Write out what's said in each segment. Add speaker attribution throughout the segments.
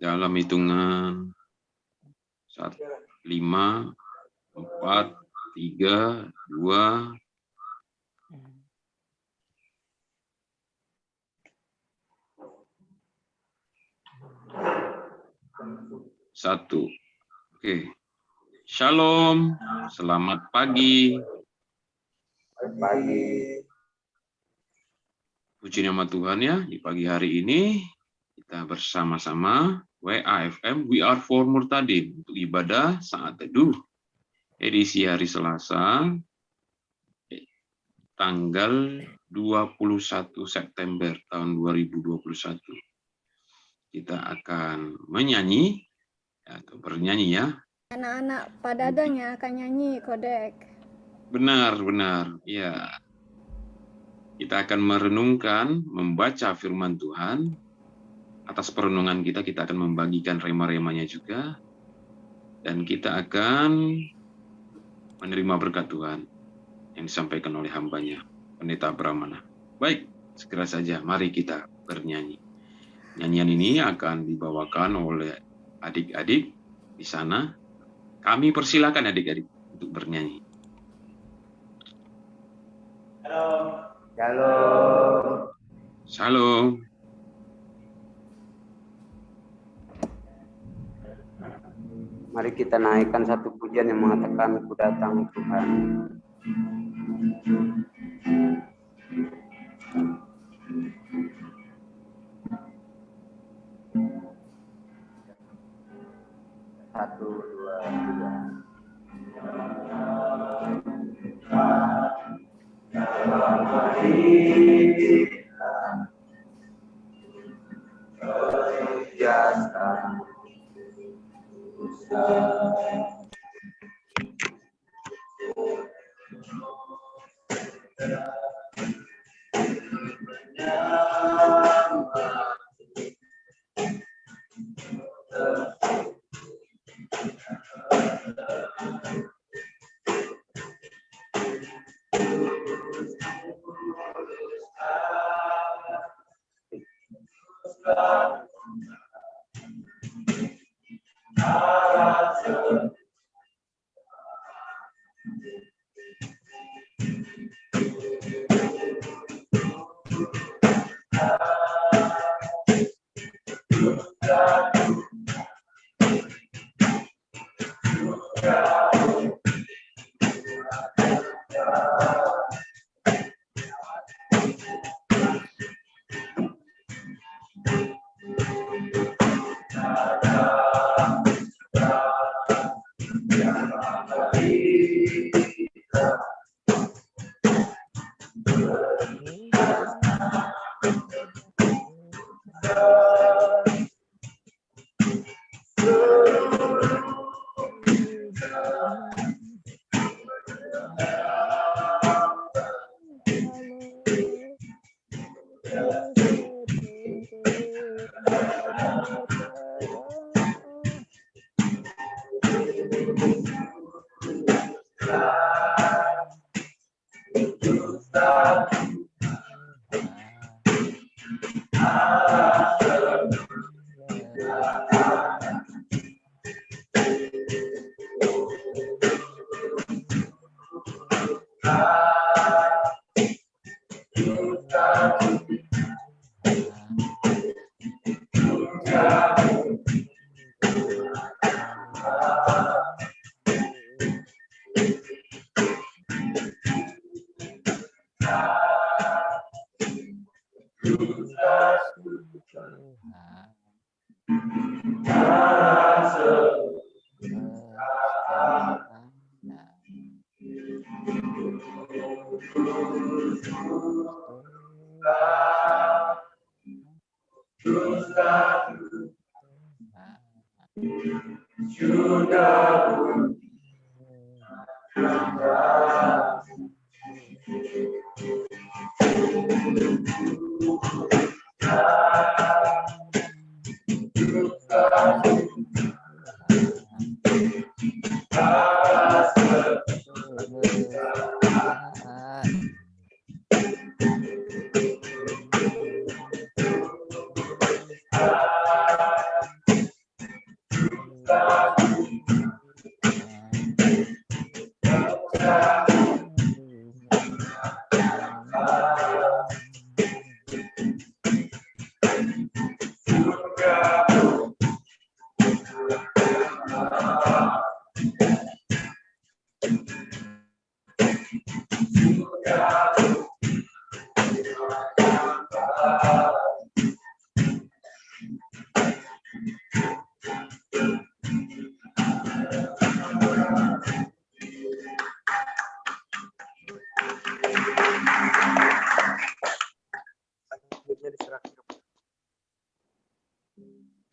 Speaker 1: dalam hitungan 5, 4, 3, 2, 1. Oke. Shalom, selamat pagi.
Speaker 2: Pagi.
Speaker 1: Puji nama Tuhan ya, di pagi hari ini kita bersama-sama WAFM We Are For Murtadin untuk ibadah saat teduh edisi hari Selasa tanggal 21 September tahun 2021. Kita akan menyanyi atau bernyanyi ya.
Speaker 3: Anak-anak padadanya akan nyanyi kodek.
Speaker 1: Benar, ya. Kita akan merenungkan, membaca firman Tuhan. Atas perenungan kita akan membagikan rema-remanya juga. Dan kita akan menerima berkat Tuhan yang disampaikan oleh hambanya, Pendeta Brahmana. Baik, segera saja mari kita bernyanyi. Nyanyian ini akan dibawakan oleh adik-adik di sana. Kami persilakan adik-adik untuk bernyanyi.
Speaker 2: Shalom.
Speaker 1: Shalom.
Speaker 2: Mari kita naikkan satu pujian yang mengatakan ku datang Tuhan. Satu, dua, tiga.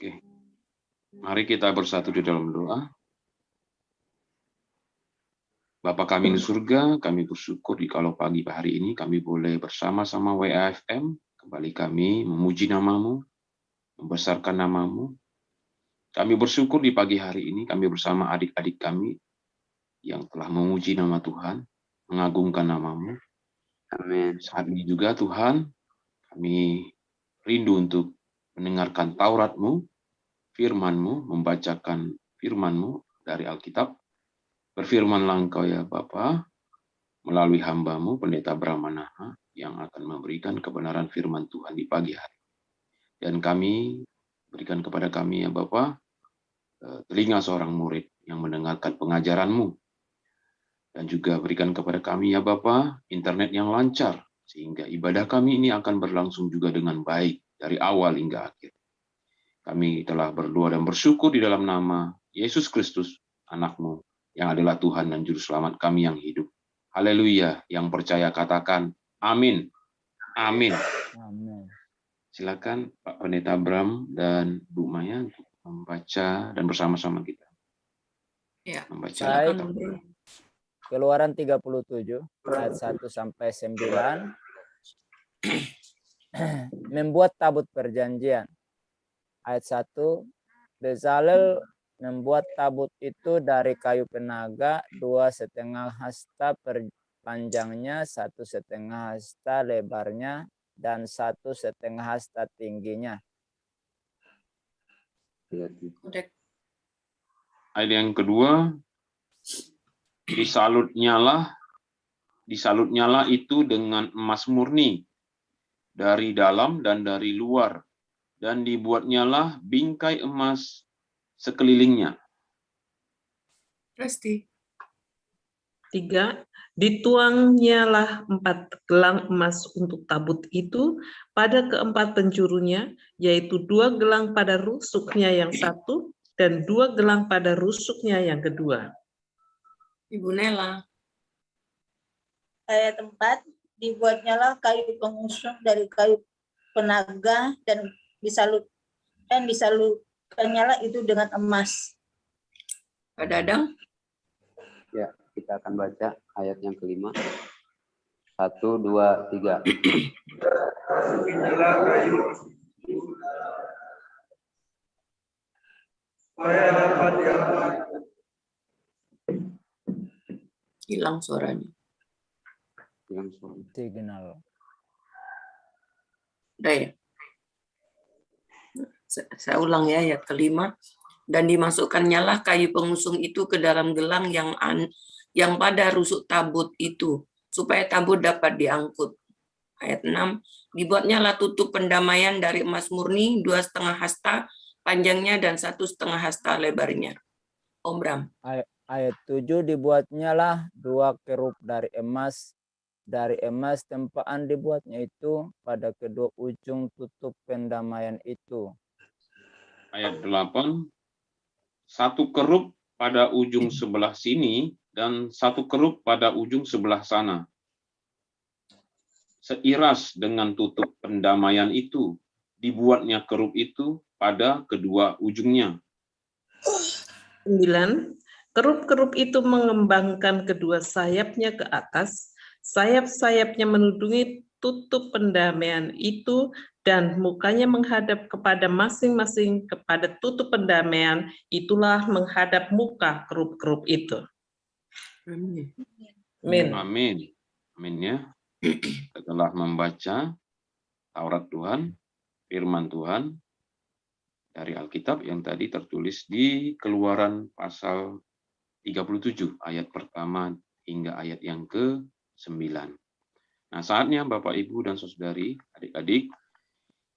Speaker 1: Oke. Mari kita bersatu di dalam doa. Bapa kami di surga, kami bersyukur kalau pagi hari ini kami boleh bersama-sama WAFM, kembali kami memuji namamu, membesarkan namamu. Kami bersyukur di pagi hari ini kami bersama adik-adik kami yang telah memuji nama Tuhan, mengagungkan namamu.
Speaker 2: Amin.
Speaker 1: Saat ini juga Tuhan, kami rindu untuk mendengarkan Taurat-Mu, firman-Mu, membacakan firman-Mu dari Alkitab. Berfirmanlah Engkau ya Bapa, melalui hamba-Mu, Pendeta Brahmanaha, yang akan memberikan kebenaran firman Tuhan di pagi hari. Dan kami, berikan kepada kami ya Bapa, telinga seorang murid yang mendengarkan pengajaran-Mu. Dan juga berikan kepada kami ya Bapa, internet yang lancar, sehingga ibadah kami ini akan berlangsung juga dengan baik, dari awal hingga akhir. Kami telah berdoa dan bersyukur di dalam nama Yesus Kristus, anak-Mu, yang adalah Tuhan dan Juru Selamat kami yang hidup. Haleluya, yang percaya katakan, amin. Amin.
Speaker 4: Amin.
Speaker 1: Silakan Pak Pendeta Bram dan Bu Maya untuk membaca dan bersama-sama kita.
Speaker 5: Ya,
Speaker 1: Membaca
Speaker 5: silakan.
Speaker 1: Alkitab.
Speaker 4: Keluaran 37 ayat 1 sampai 9. Membuat tabut perjanjian. Ayat 1, Bezalel membuat tabut itu dari kayu penaga 2,5 hasta panjangnya, 1,5 hasta lebarnya, dan 1,5 hasta tingginya.
Speaker 1: Ayat yang kedua, disalutnyalah itu dengan emas murni dari dalam dan dari luar, dan dibuatnyalah bingkai emas sekelilingnya.
Speaker 5: Resti.
Speaker 6: 3. Dituangnyalah 4 gelang emas untuk tabut itu pada keempat penjurunya, yaitu 2 gelang pada rusuknya yang satu dan 2 gelang pada rusuknya yang kedua.
Speaker 5: Ibu Nela.
Speaker 7: Ayat 4, dibuatnyalah kayu pengusung dari kayu penaga dan disalutkannya itu dengan emas.
Speaker 5: Pak Dadang.
Speaker 2: Ya, kita akan baca ayat yang kelima. 1, 2, 3.
Speaker 5: Hilang suaranya.
Speaker 4: Signal.
Speaker 5: Udah ya. Saya ulang ya, ayat kelima. Dan dimasukkannya kayu pengusung itu ke dalam gelang yang pada rusuk tabut itu, supaya tabut dapat diangkut. Ayat 6, dibuatnyalah tutup pendamaian dari emas murni 2,5 hasta panjangnya dan 1,5 hasta lebarnya. Om Bram.
Speaker 4: Ayat 7, dibuatnyalah 2 kerub dari emas. Dari emas tempaan dibuatnya itu pada kedua ujung tutup pendamaian itu.
Speaker 1: Ayat 8, 1 kerub pada ujung sebelah sini dan 1 kerub pada ujung sebelah sana. Seiras dengan tutup pendamaian itu, dibuatnya kerub itu pada kedua ujungnya.
Speaker 6: 9. Kerub-kerub itu mengembangkan kedua sayapnya ke atas, sayap-sayapnya menudungi tutup pendamaian itu, dan mukanya menghadap kepada masing-masing kepada tutup pendamaian, itulah menghadap muka kerub-kerub itu.
Speaker 5: Amin.
Speaker 6: Amin.
Speaker 1: Amin. Amin ya. Setelah membaca Taurat Tuhan, firman Tuhan dari Alkitab yang tadi tertulis di Keluaran pasal 37 ayat pertama hingga ayat yang ke-9. Nah, saatnya Bapak, Ibu, dan Saudari, adik-adik,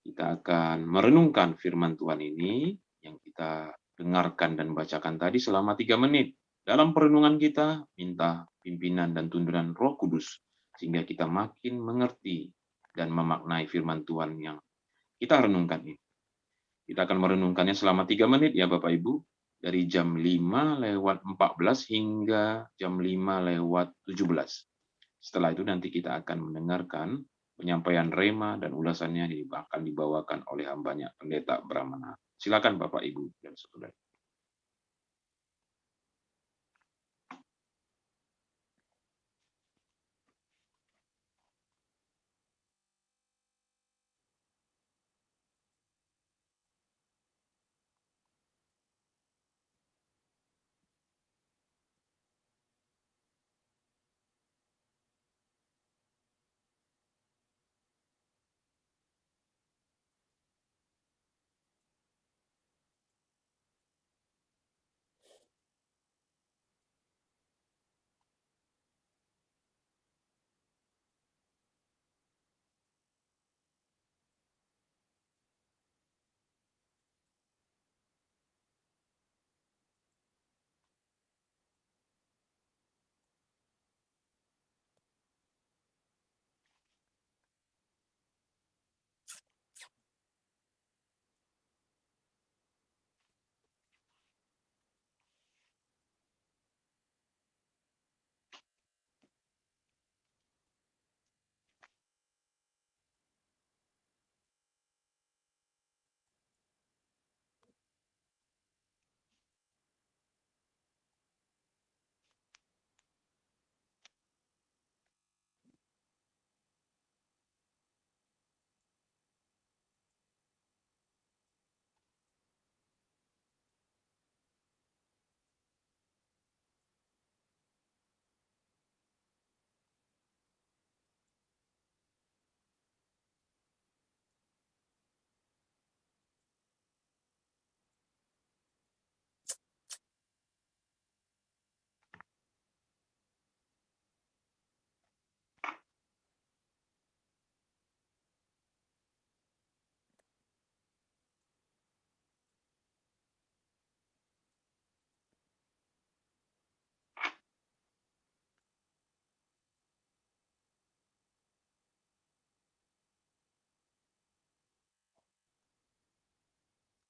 Speaker 1: Kita akan merenungkan firman Tuhan ini yang kita dengarkan dan bacakan tadi selama 3 menit. Dalam perenungan kita, minta pimpinan dan tuntunan Roh Kudus, sehingga kita makin mengerti dan memaknai firman Tuhan yang kita renungkan ini. Kita akan merenungkannya selama 3 menit ya Bapak Ibu, dari jam 5:14 hingga jam 5:17. Setelah itu nanti kita akan mendengarkan penyampaian rema dan ulasannya akan dibawakan oleh hambanya Pendeta Brahmana. Silakan Bapak Ibu dan Saudara.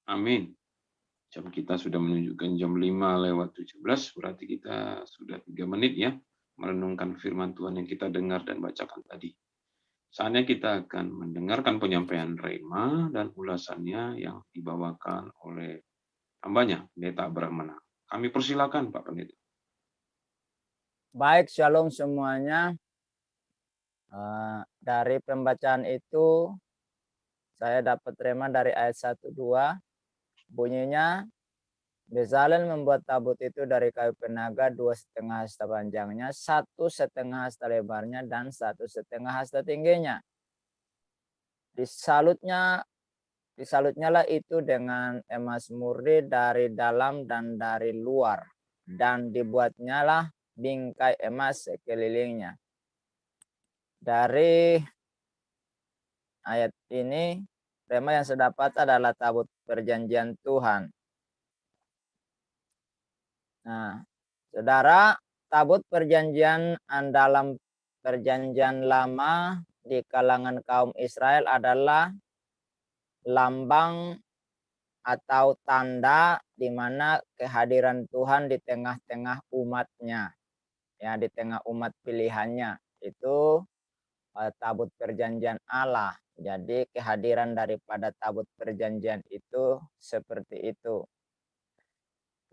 Speaker 1: Amin. Jam kita sudah menunjukkan jam 5:17, berarti kita sudah 3 menit ya, merenungkan firman Tuhan yang kita dengar dan bacakan tadi. Saatnya kita akan mendengarkan penyampaian rema dan ulasannya yang dibawakan oleh hambanya, Pendeta Brahmana. Kami persilakan Pak Pendeta.
Speaker 4: Baik, shalom semuanya. Dari pembacaan itu, saya dapat rema dari ayat 1-2. Bunyinya, Bezalel membuat tabut itu dari kayu penaga 2,5 hasta panjangnya, 1,5 hasta lebarnya, dan 1,5 hasta tingginya. Disalutnya lah itu dengan emas murni dari dalam dan dari luar, dan dibuatnya lah bingkai emas sekelilingnya. Dari ayat ini, tema yang saya dapat adalah tabut perjanjian Tuhan. Nah, saudara, tabut perjanjian dalam perjanjian lama di kalangan kaum Israel adalah lambang atau tanda di mana kehadiran Tuhan di tengah-tengah umatnya, ya, di tengah umat pilihannya. Itu tabut perjanjian Allah. Jadi kehadiran daripada tabut perjanjian itu seperti itu.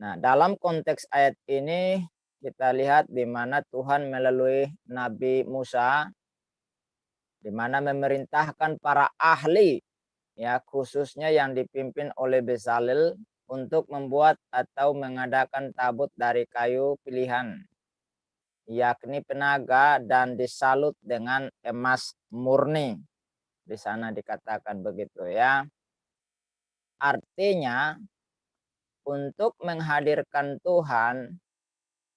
Speaker 4: Nah, dalam konteks ayat ini kita lihat di mana Tuhan melalui Nabi Musa, di mana memerintahkan para ahli, ya, khususnya yang dipimpin oleh Bezalel untuk membuat atau mengadakan tabut dari kayu pilihan, yakni penaga, dan disalut dengan emas murni. Di sana dikatakan begitu ya. Artinya untuk menghadirkan Tuhan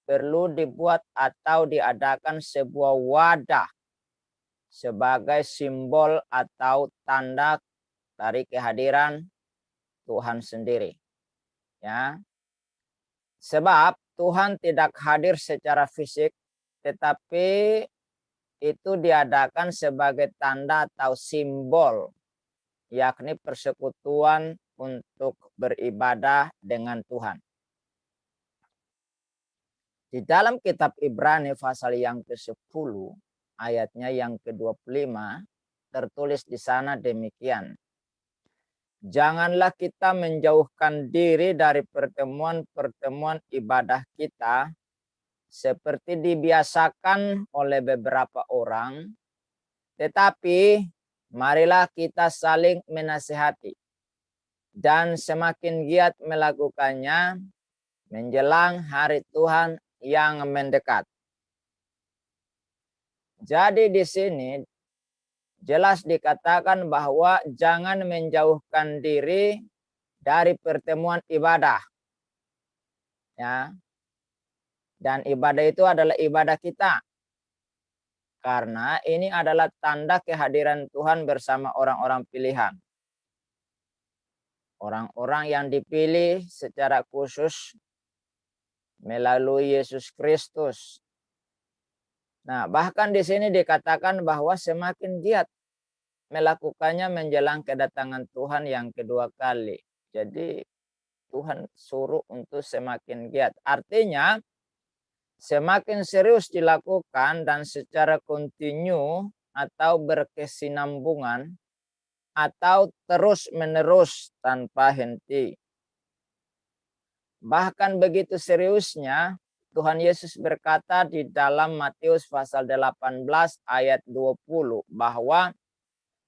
Speaker 4: perlu dibuat atau diadakan sebuah wadah sebagai simbol atau tanda dari kehadiran Tuhan sendiri. Ya. Sebab Tuhan tidak hadir secara fisik, tetapi itu diadakan sebagai tanda atau simbol, yakni persekutuan untuk beribadah dengan Tuhan. Di dalam kitab Ibrani pasal yang ke-10, ayatnya yang ke-25, tertulis di sana demikian. Janganlah kita menjauhkan diri dari pertemuan-pertemuan ibadah kita, seperti dibiasakan oleh beberapa orang, tetapi marilah kita saling menasihati, dan semakin giat melakukannya menjelang hari Tuhan yang mendekat. Jadi di sini jelas dikatakan bahwa jangan menjauhkan diri dari pertemuan ibadah. Ya. Dan ibadah itu adalah ibadah kita. Karena ini adalah tanda kehadiran Tuhan bersama orang-orang pilihan. Orang-orang yang dipilih secara khusus melalui Yesus Kristus. Nah, bahkan di sini dikatakan bahwa semakin giat melakukannya menjelang kedatangan Tuhan yang kedua kali. Jadi Tuhan suruh untuk semakin giat. Artinya semakin serius dilakukan dan secara kontinu atau berkesinambungan atau terus-menerus tanpa henti. Bahkan begitu seriusnya, Tuhan Yesus berkata di dalam Matius pasal 18 ayat 20 bahwa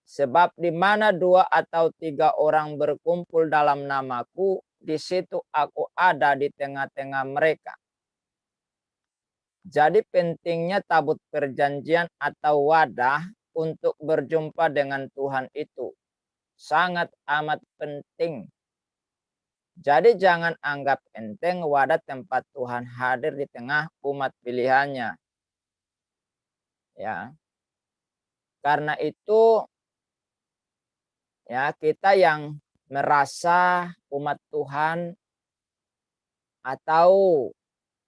Speaker 4: sebab di mana 2 atau 3 orang berkumpul dalam namaku, di situ aku ada di tengah-tengah mereka. Jadi pentingnya tabut perjanjian atau wadah untuk berjumpa dengan Tuhan itu sangat amat penting. Jadi jangan anggap enteng wadah tempat Tuhan hadir di tengah umat pilihannya. Ya. Karena itu ya kita yang merasa umat Tuhan atau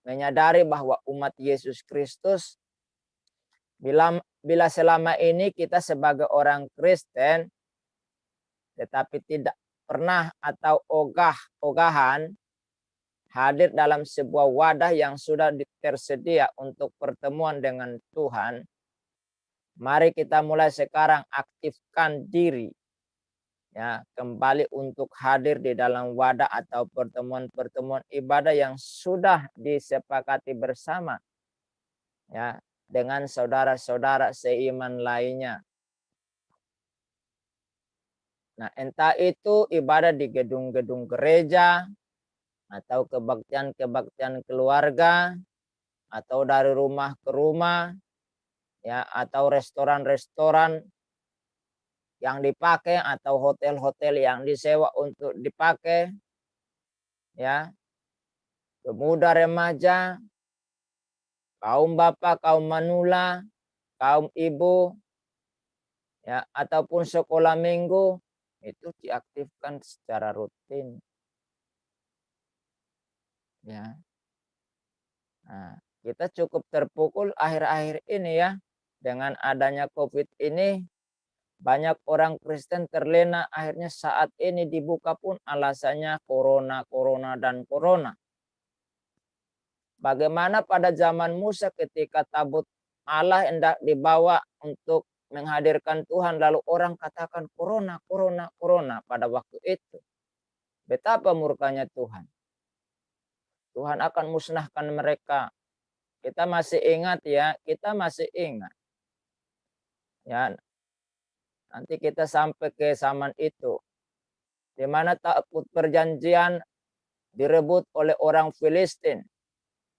Speaker 4: menyadari bahwa umat Yesus Kristus bila selama ini kita sebagai orang Kristen tetapi tidak pernah atau ogah-ogahan hadir dalam sebuah wadah yang sudah tersedia untuk pertemuan dengan Tuhan, mari kita mulai sekarang aktifkan diri ya kembali untuk hadir di dalam wadah atau pertemuan-pertemuan ibadah yang sudah disepakati bersama ya dengan saudara-saudara seiman lainnya. Nah, entah itu ibadah di gedung-gedung gereja atau kebaktian-kebaktian keluarga atau dari rumah ke rumah ya atau restoran-restoran yang dipakai atau hotel-hotel yang disewa untuk dipakai ya, pemuda remaja, kaum bapak, kaum manula, kaum ibu ya ataupun sekolah minggu itu diaktifkan secara rutin ya. Nah, kita cukup terpukul akhir-akhir ini ya dengan adanya COVID ini. Banyak orang Kristen terlena akhirnya saat ini dibuka pun alasannya corona, dan corona. Bagaimana pada zaman Musa ketika tabut Allah hendak dibawa untuk menghadirkan Tuhan lalu orang katakan corona pada waktu itu. Betapa murkanya Tuhan. Tuhan akan musnahkan mereka. Kita masih ingat ya, Ya, nanti kita sampai ke zaman itu. Di mana tabut perjanjian direbut oleh orang Filistin.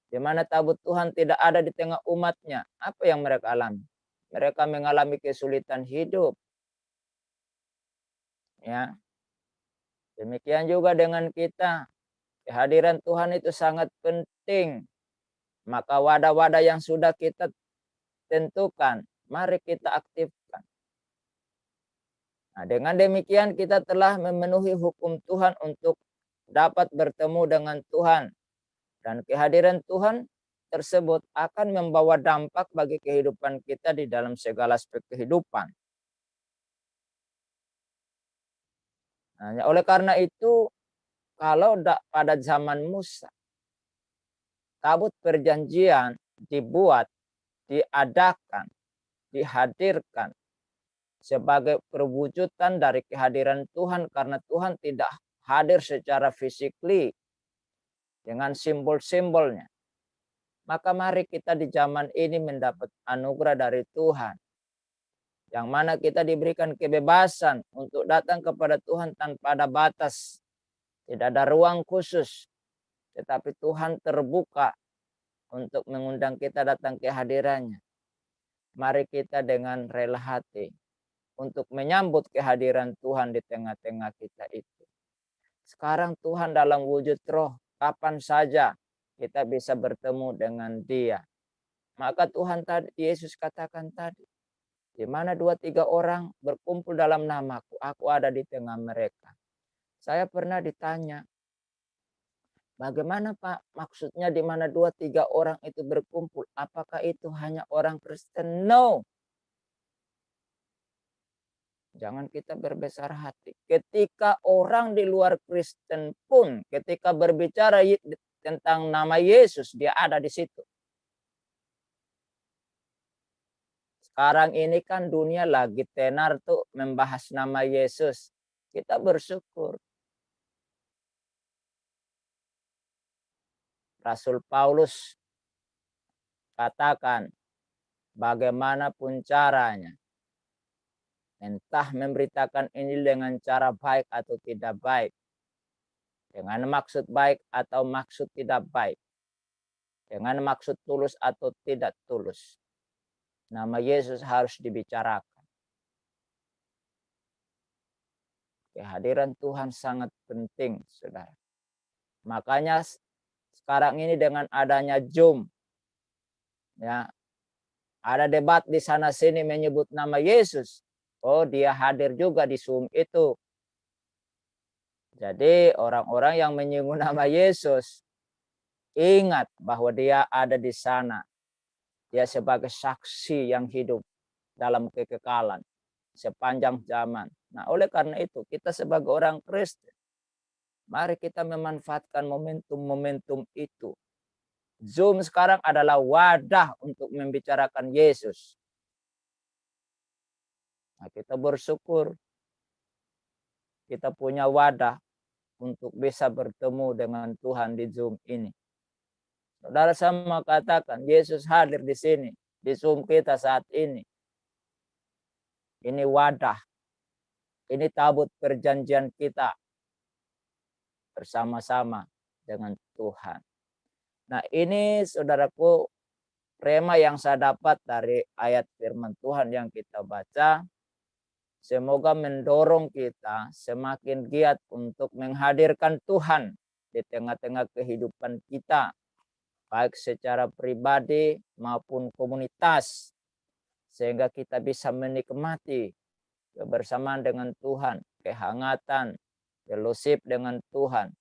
Speaker 4: Di mana tabut Tuhan tidak ada di tengah umatnya. Apa yang mereka alami? Mereka mengalami kesulitan hidup. Ya. Demikian juga dengan kita. Kehadiran Tuhan itu sangat penting. Maka wadah-wadah yang sudah kita tentukan, mari kita aktifkan. Nah, dengan demikian kita telah memenuhi hukum Tuhan untuk dapat bertemu dengan Tuhan. Dan kehadiran Tuhan tersebut akan membawa dampak bagi kehidupan kita di dalam segala aspek kehidupan. Nah, oleh karena itu, kalau pada zaman Musa, tabut perjanjian dibuat, diadakan, dihadirkan sebagai perwujudan dari kehadiran Tuhan, karena Tuhan tidak hadir secara fisikly dengan simbol-simbolnya. Maka mari kita di zaman ini mendapat anugerah dari Tuhan, yang mana kita diberikan kebebasan untuk datang kepada Tuhan tanpa ada batas. Tidak ada ruang khusus, tetapi Tuhan terbuka untuk mengundang kita datang ke hadirannya. Mari kita dengan rela hati untuk menyambut kehadiran Tuhan di tengah-tengah kita itu. Sekarang Tuhan dalam wujud roh, kapan saja kita bisa bertemu dengan Dia. Maka Tuhan tadi, Yesus katakan tadi, di mana 2-3 orang berkumpul dalam namaku, aku ada di tengah mereka. Saya pernah ditanya, bagaimana Pak maksudnya di mana 2-3 orang itu berkumpul? Apakah itu hanya orang Kristen? No. Jangan kita berbesar hati. Ketika orang di luar Kristen pun, ketika berbicara tentang nama Yesus, dia ada di situ. Sekarang ini kan dunia lagi tenar tuh membahas nama Yesus. Kita bersyukur. Rasul Paulus katakan, bagaimanapun caranya, entah memberitakan ini dengan cara baik atau tidak baik, dengan maksud baik atau maksud tidak baik, dengan maksud tulus atau tidak tulus, nama Yesus harus dibicarakan. Kehadiran Tuhan sangat penting, saudara. Makanya sekarang ini dengan adanya Zoom, ya, ada debat di sana sini menyebut nama Yesus. Oh, dia hadir juga di Zoom itu. Jadi orang-orang yang menyinggung nama Yesus, ingat bahwa dia ada di sana. Dia sebagai saksi yang hidup dalam kekekalan sepanjang zaman. Nah, oleh karena itu kita sebagai orang Kristen, mari kita memanfaatkan momentum-momentum itu. Zoom sekarang adalah wadah untuk membicarakan Yesus. Nah, kita bersyukur kita punya wadah untuk bisa bertemu dengan Tuhan di Zoom ini. Saudara sama katakan, Yesus hadir di sini, di Zoom kita saat ini. Ini wadah, ini tabut perjanjian kita bersama-sama dengan Tuhan. Nah, ini saudaraku, rema yang saya dapat dari ayat firman Tuhan yang kita baca. Semoga mendorong kita semakin giat untuk menghadirkan Tuhan di tengah-tengah kehidupan kita, baik secara pribadi maupun komunitas, sehingga kita bisa menikmati kebersamaan dengan Tuhan, kehangatan, fellowship dengan Tuhan,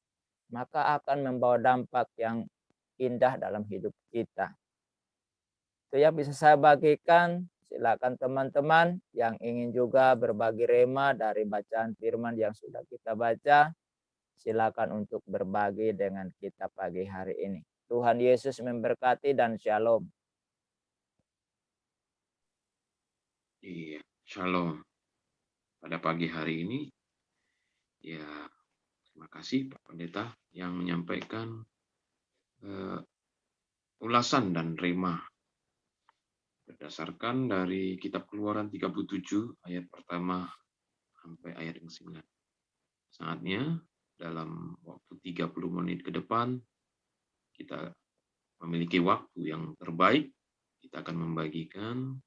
Speaker 4: maka akan membawa dampak yang indah dalam hidup kita. Itu yang bisa saya bagikan. Silakan teman-teman yang ingin juga berbagi rema dari bacaan firman yang sudah kita baca, silakan untuk berbagi dengan kita pagi hari ini. Tuhan Yesus memberkati dan shalom.
Speaker 1: Iya, shalom. Pada pagi hari ini, ya terima kasih Pak Pendeta yang menyampaikan ulasan dan rema berdasarkan dari kitab Keluaran 37 ayat pertama sampai ayat yang 9. Saatnya dalam waktu 30 menit ke depan kita memiliki waktu yang terbaik. Kita akan membagikan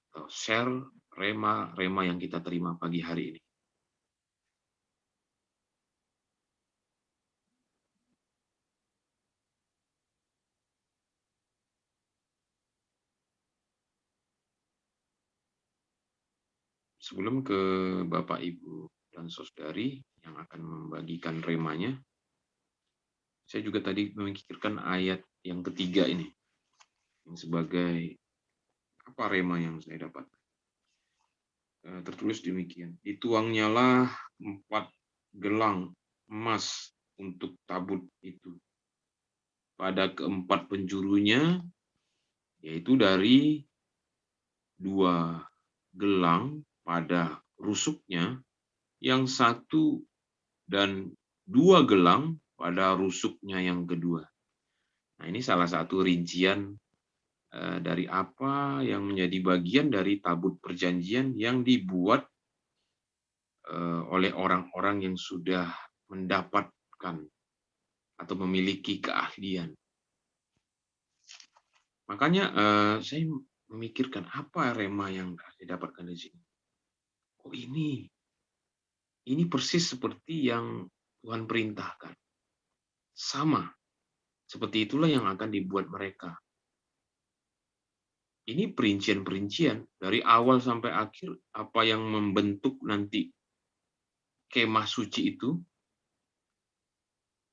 Speaker 1: atau share rema yang kita terima pagi hari ini. sebelum ke Bapak, Ibu, dan Saudari yang akan membagikan remanya, saya juga tadi memikirkan ayat yang ketiga ini, yang sebagai apa rema yang saya dapat. Tertulis demikian, dituangnyalah 4 gelang emas untuk tabut itu pada keempat penjurunya, yaitu dari 2 gelang pada rusuknya yang satu dan 2 gelang pada rusuknya yang kedua. Nah, ini salah satu rincian dari apa yang menjadi bagian dari tabut perjanjian yang dibuat oleh orang-orang yang sudah mendapatkan atau memiliki keahlian. Makanya saya memikirkan apa rema yang saya dapatkan di sini. Oh, ini persis seperti yang Tuhan perintahkan. Sama, seperti itulah yang akan dibuat mereka. Ini perincian-perincian dari awal sampai akhir, apa yang membentuk nanti kemah suci itu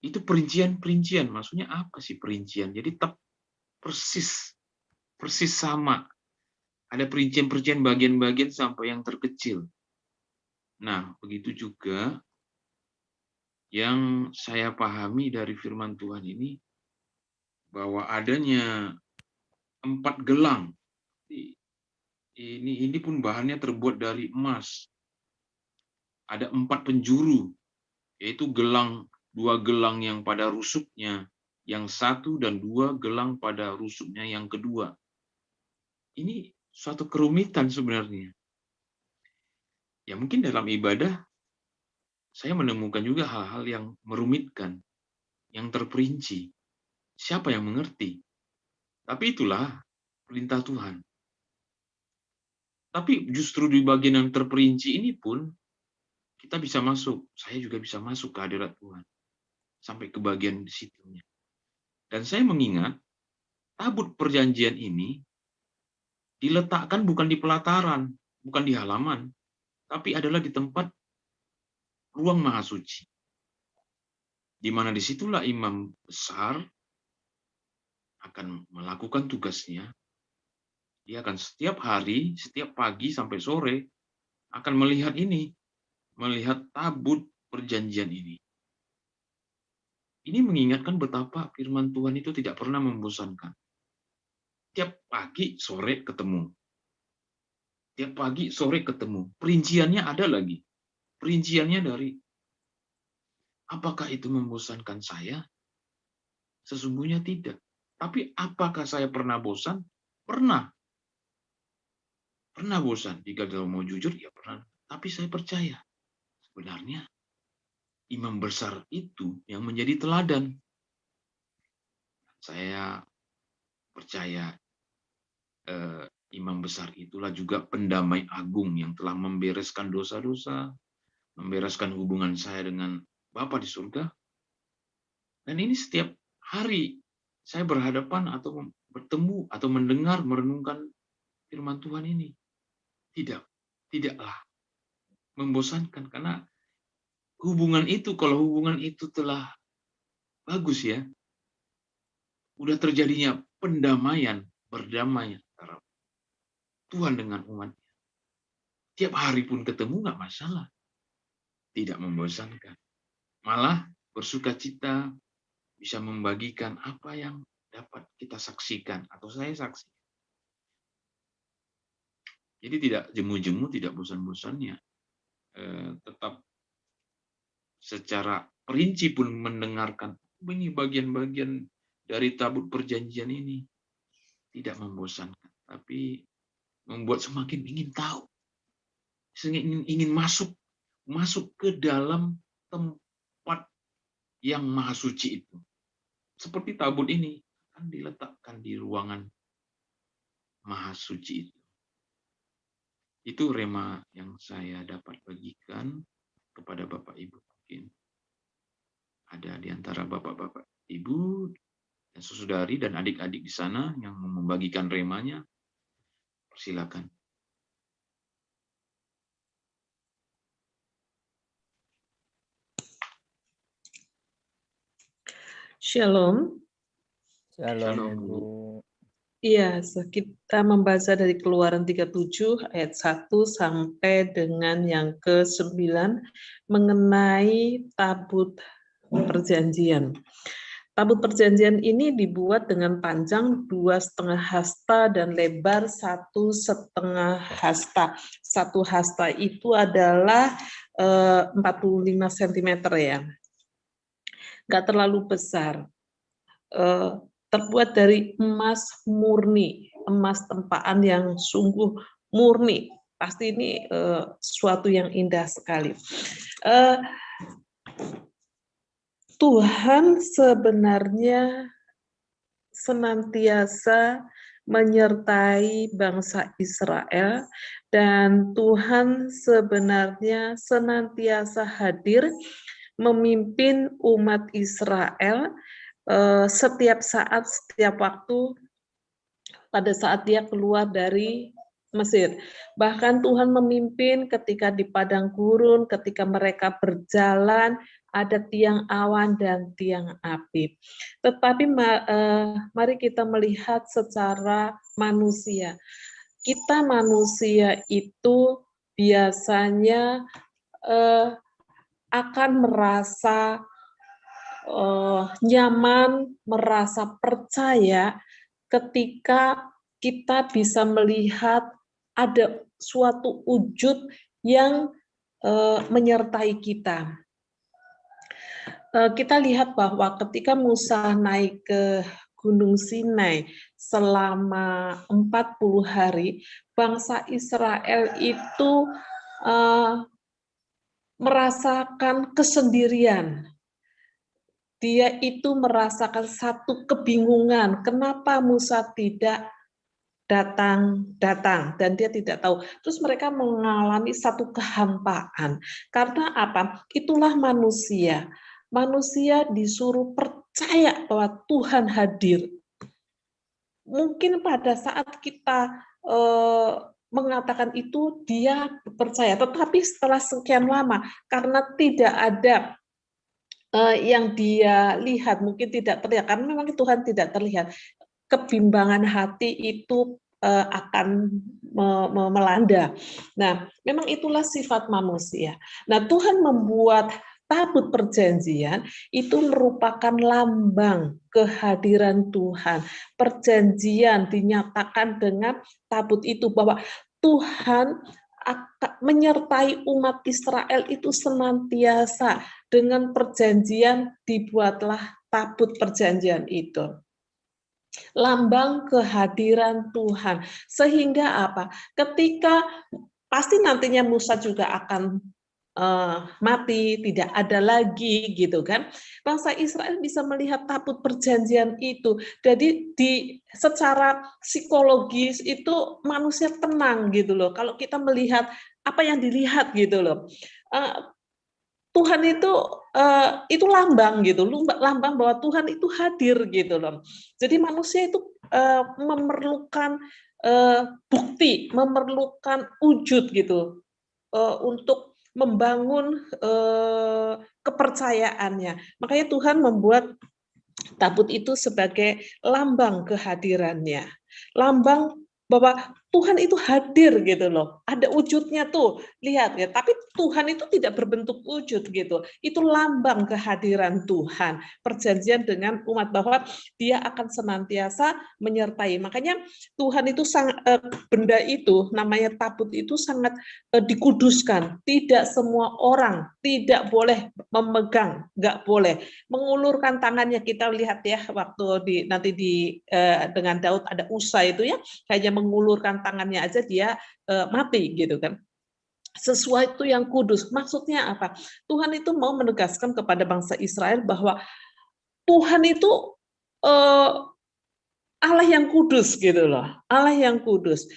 Speaker 1: perincian-perincian. Maksudnya apa sih perincian? Jadi persis sama. Ada perincian-perincian bagian-bagian sampai yang terkecil. Nah, begitu juga yang saya pahami dari firman Tuhan ini, bahwa adanya 4 gelang. Ini pun bahannya terbuat dari emas. Ada 4 penjuru, yaitu 2 gelang yang pada rusuknya yang satu dan 2 gelang pada rusuknya yang kedua. Ini suatu kerumitan sebenarnya. Ya mungkin dalam ibadah saya menemukan juga hal-hal yang merumitkan, yang terperinci. Siapa yang mengerti? Tapi itulah perintah Tuhan. Tapi justru di bagian yang terperinci ini pun kita bisa masuk. Saya juga bisa masuk ke hadirat Tuhan. Sampai ke bagian di situnya. Dan saya mengingat tabut perjanjian ini diletakkan bukan di pelataran, bukan di halaman, tapi adalah di tempat ruang maha suci. Di mana disitulah imam besar akan melakukan tugasnya. Dia akan setiap hari, setiap pagi sampai sore, akan melihat ini, melihat tabut perjanjian ini. Ini mengingatkan betapa firman Tuhan itu tidak pernah membosankan. Tiap pagi, sore ketemu. Tiap pagi, sore ketemu. Perinciannya ada lagi. Perinciannya dari, apakah itu membosankan saya? Sesungguhnya tidak. Tapi apakah saya pernah bosan? Pernah. Pernah bosan. Jika kalau mau jujur, ya pernah. Tapi saya percaya, sebenarnya imam besar itu yang menjadi teladan. Saya percaya imam besar itulah juga pendamai agung yang telah membereskan dosa-dosa, membereskan hubungan saya dengan Bapa di surga. Dan ini setiap hari saya berhadapan atau bertemu atau mendengar, merenungkan firman Tuhan ini. Tidaklah membosankan, karena hubungan itu, kalau hubungan itu telah bagus ya, udah terjadinya pendamaian, berdamai antara Tuhan dengan umatnya. Tiap hari pun ketemu nggak masalah. Tidak membosankan. Malah bersukacita bisa membagikan apa yang dapat kita saksikan atau saya saksikan. Jadi tidak jemu-jemu, tidak bosan-bosannya. Tetap secara perinci pun mendengarkan ini bagian-bagian dari tabut perjanjian ini. Tidak membosankan, tapi membuat semakin ingin tahu. Ingin masuk ke dalam tempat yang maha suci itu. Seperti tabut ini kan diletakkan di ruangan maha suci itu. Itu rema yang saya dapat bagikan kepada Bapak Ibu. Mungkin ada di antara Bapak-Bapak Ibu dan saudari dan adik-adik di sana yang membagikan remanya. Persilakan.
Speaker 6: Shalom.
Speaker 4: Shalom,
Speaker 1: Shalom,
Speaker 4: Ibu.
Speaker 6: Iya, kita membaca dari Keluaran 37 ayat 1 sampai dengan yang ke-9 mengenai tabut perjanjian. Tabut perjanjian ini dibuat dengan panjang 2,5 hasta dan lebar 1,5 hasta. 1 hasta itu adalah 45 cm ya. Nggak terlalu besar. Terbuat dari emas murni, emas tempaan yang sungguh murni. Pasti ini suatu yang indah sekali. Tuhan sebenarnya senantiasa menyertai bangsa Israel, dan Tuhan sebenarnya senantiasa hadir memimpin umat Israel setiap saat, setiap waktu, pada saat dia keluar dari Mesir. Bahkan Tuhan memimpin ketika di padang gurun, ketika mereka berjalan, ada tiang awan dan tiang api. Tetapi mari kita melihat secara manusia. Kita manusia itu biasanya akan merasa nyaman, merasa percaya ketika kita bisa melihat ada suatu wujud yang menyertai kita. Kita lihat bahwa ketika Musa naik ke Gunung Sinai selama 40 hari, bangsa Israel itu merasakan kesendirian. Dia itu merasakan satu kebingungan, kenapa Musa tidak datang, dan dia tidak tahu. Terus mereka mengalami satu kehampaan. Karena apa? Itulah manusia. Manusia disuruh percaya bahwa Tuhan hadir. Mungkin pada saat kita mengatakan itu, dia percaya. Tetapi setelah sekian lama, karena tidak ada yang dia lihat, mungkin tidak terlihat, karena memang Tuhan tidak terlihat, kebimbangan hati itu akan melanda. Nah, memang itulah sifat manusia. Nah, Tuhan membuat tabut perjanjian itu merupakan lambang kehadiran Tuhan. Perjanjian dinyatakan dengan tabut itu, bahwa Tuhan akan menyertai umat Israel itu senantiasa. Dengan perjanjian dibuatlah tabut perjanjian itu. Lambang kehadiran Tuhan. Sehingga apa? Ketika pasti nantinya Musa juga akan mati, tidak ada lagi gitu kan. Bangsa Israel bisa melihat tabut perjanjian itu. Jadi secara psikologis itu manusia tenang gitu loh. Kalau kita melihat apa yang dilihat gitu loh. Tuhan itu lambang gitu, lambang bahwa Tuhan itu hadir gitu loh. Jadi manusia itu memerlukan bukti, memerlukan wujud gitu untuk membangun kepercayaannya. Makanya Tuhan membuat tabut itu sebagai lambang kehadirannya, lambang bahwa Tuhan itu hadir gitu loh. Ada wujudnya tuh, lihat ya. Tapi Tuhan itu tidak berbentuk wujud gitu. Itu lambang kehadiran Tuhan. Perjanjian dengan umat bahwa Dia akan senantiasa menyertai. Makanya Tuhan itu benda itu, namanya tabut itu sangat dikuduskan. Tidak semua orang tidak boleh memegang, nggak boleh mengulurkan tangannya. Kita lihat ya waktu nanti dengan Daud ada Usa itu ya, hanya mengulurkan tangannya aja dia mati gitu kan. Sesuatu yang kudus. Maksudnya apa? Tuhan itu mau menegaskan kepada bangsa Israel bahwa Tuhan itu Allah yang kudus gitu loh. Allah yang kudus.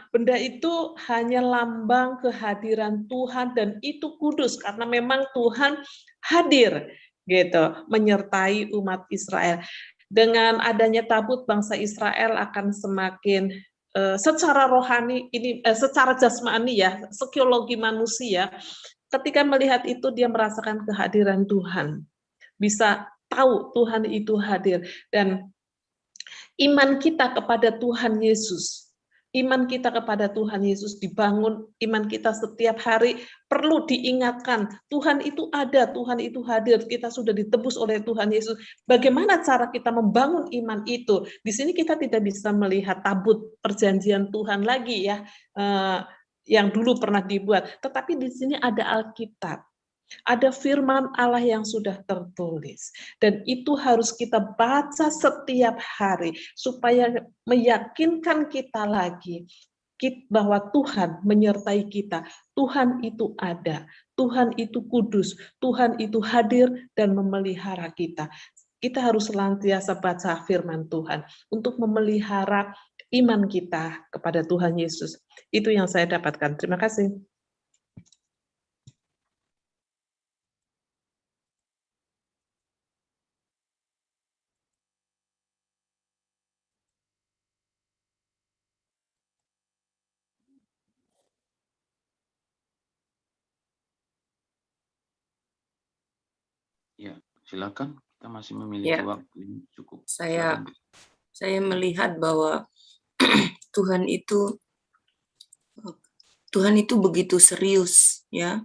Speaker 6: Benda itu hanya lambang kehadiran Tuhan dan itu kudus karena memang Tuhan hadir gitu menyertai umat Israel. Dengan adanya tabut, bangsa Israel akan semakin secara rohani ini, secara jasmani ya, psikologi manusia, ketika melihat itu dia merasakan kehadiran Tuhan, bisa tahu Tuhan itu hadir. Dan iman kita kepada Tuhan Yesus, iman kita kepada Tuhan Yesus dibangun, iman kita setiap hari perlu diingatkan, Tuhan itu ada, Tuhan itu hadir, kita sudah ditebus oleh Tuhan Yesus. Bagaimana cara kita membangun iman itu? Di sini kita tidak bisa melihat tabut perjanjian Tuhan lagi ya, yang dulu pernah dibuat, tetapi di sini ada Alkitab. Ada firman Allah yang sudah tertulis, dan itu harus kita baca setiap hari supaya meyakinkan kita lagi bahwa Tuhan menyertai kita, Tuhan itu ada, Tuhan itu kudus, Tuhan itu hadir dan memelihara kita. Kita harus senantiasa baca firman Tuhan untuk memelihara iman kita kepada Tuhan Yesus. Itu yang saya dapatkan. Terima kasih.
Speaker 1: Ya, silakan. Kita masih memiliki waktu yang cukup.
Speaker 5: Saya
Speaker 1: Silakan.
Speaker 5: melihat bahwa Tuhan itu begitu serius ya,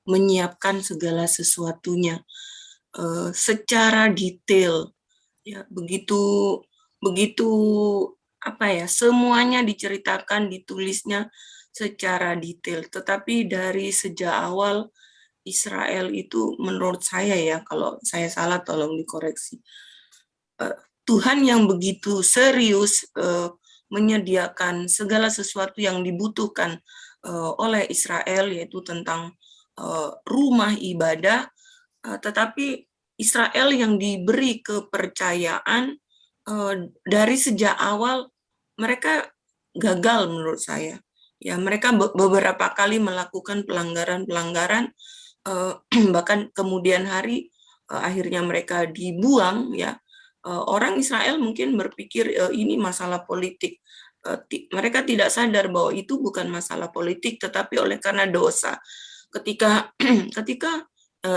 Speaker 5: menyiapkan segala sesuatunya secara detail ya, begitu semuanya diceritakan, ditulisnya secara detail. Tetapi dari sejak awal Israel itu, menurut saya ya, kalau saya salah tolong dikoreksi, Tuhan yang begitu serius menyediakan segala sesuatu yang dibutuhkan oleh Israel, yaitu tentang rumah ibadah, tetapi Israel yang diberi kepercayaan dari sejak awal mereka gagal menurut saya. Ya, mereka beberapa kali melakukan pelanggaran-pelanggaran, bahkan kemudian hari akhirnya mereka dibuang ya. Orang Israel mungkin berpikir ini masalah politik. Mereka tidak sadar bahwa itu bukan masalah politik, tetapi oleh karena dosa. Ketika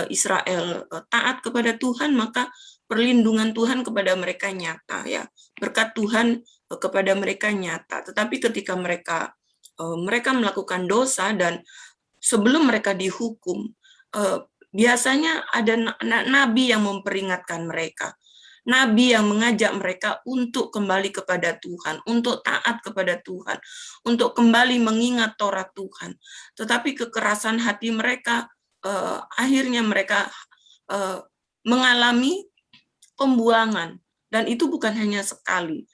Speaker 5: Israel taat kepada Tuhan, maka perlindungan Tuhan kepada mereka nyata ya. Berkat Tuhan kepada mereka nyata. Tetapi ketika mereka melakukan dosa dan sebelum mereka dihukum, biasanya ada nabi yang memperingatkan mereka. Nabi yang mengajak mereka untuk kembali kepada Tuhan, untuk taat kepada Tuhan, untuk kembali mengingat Taurat Tuhan. Tetapi kekerasan hati mereka, akhirnya mereka mengalami pembuangan. Dan itu bukan hanya sekali.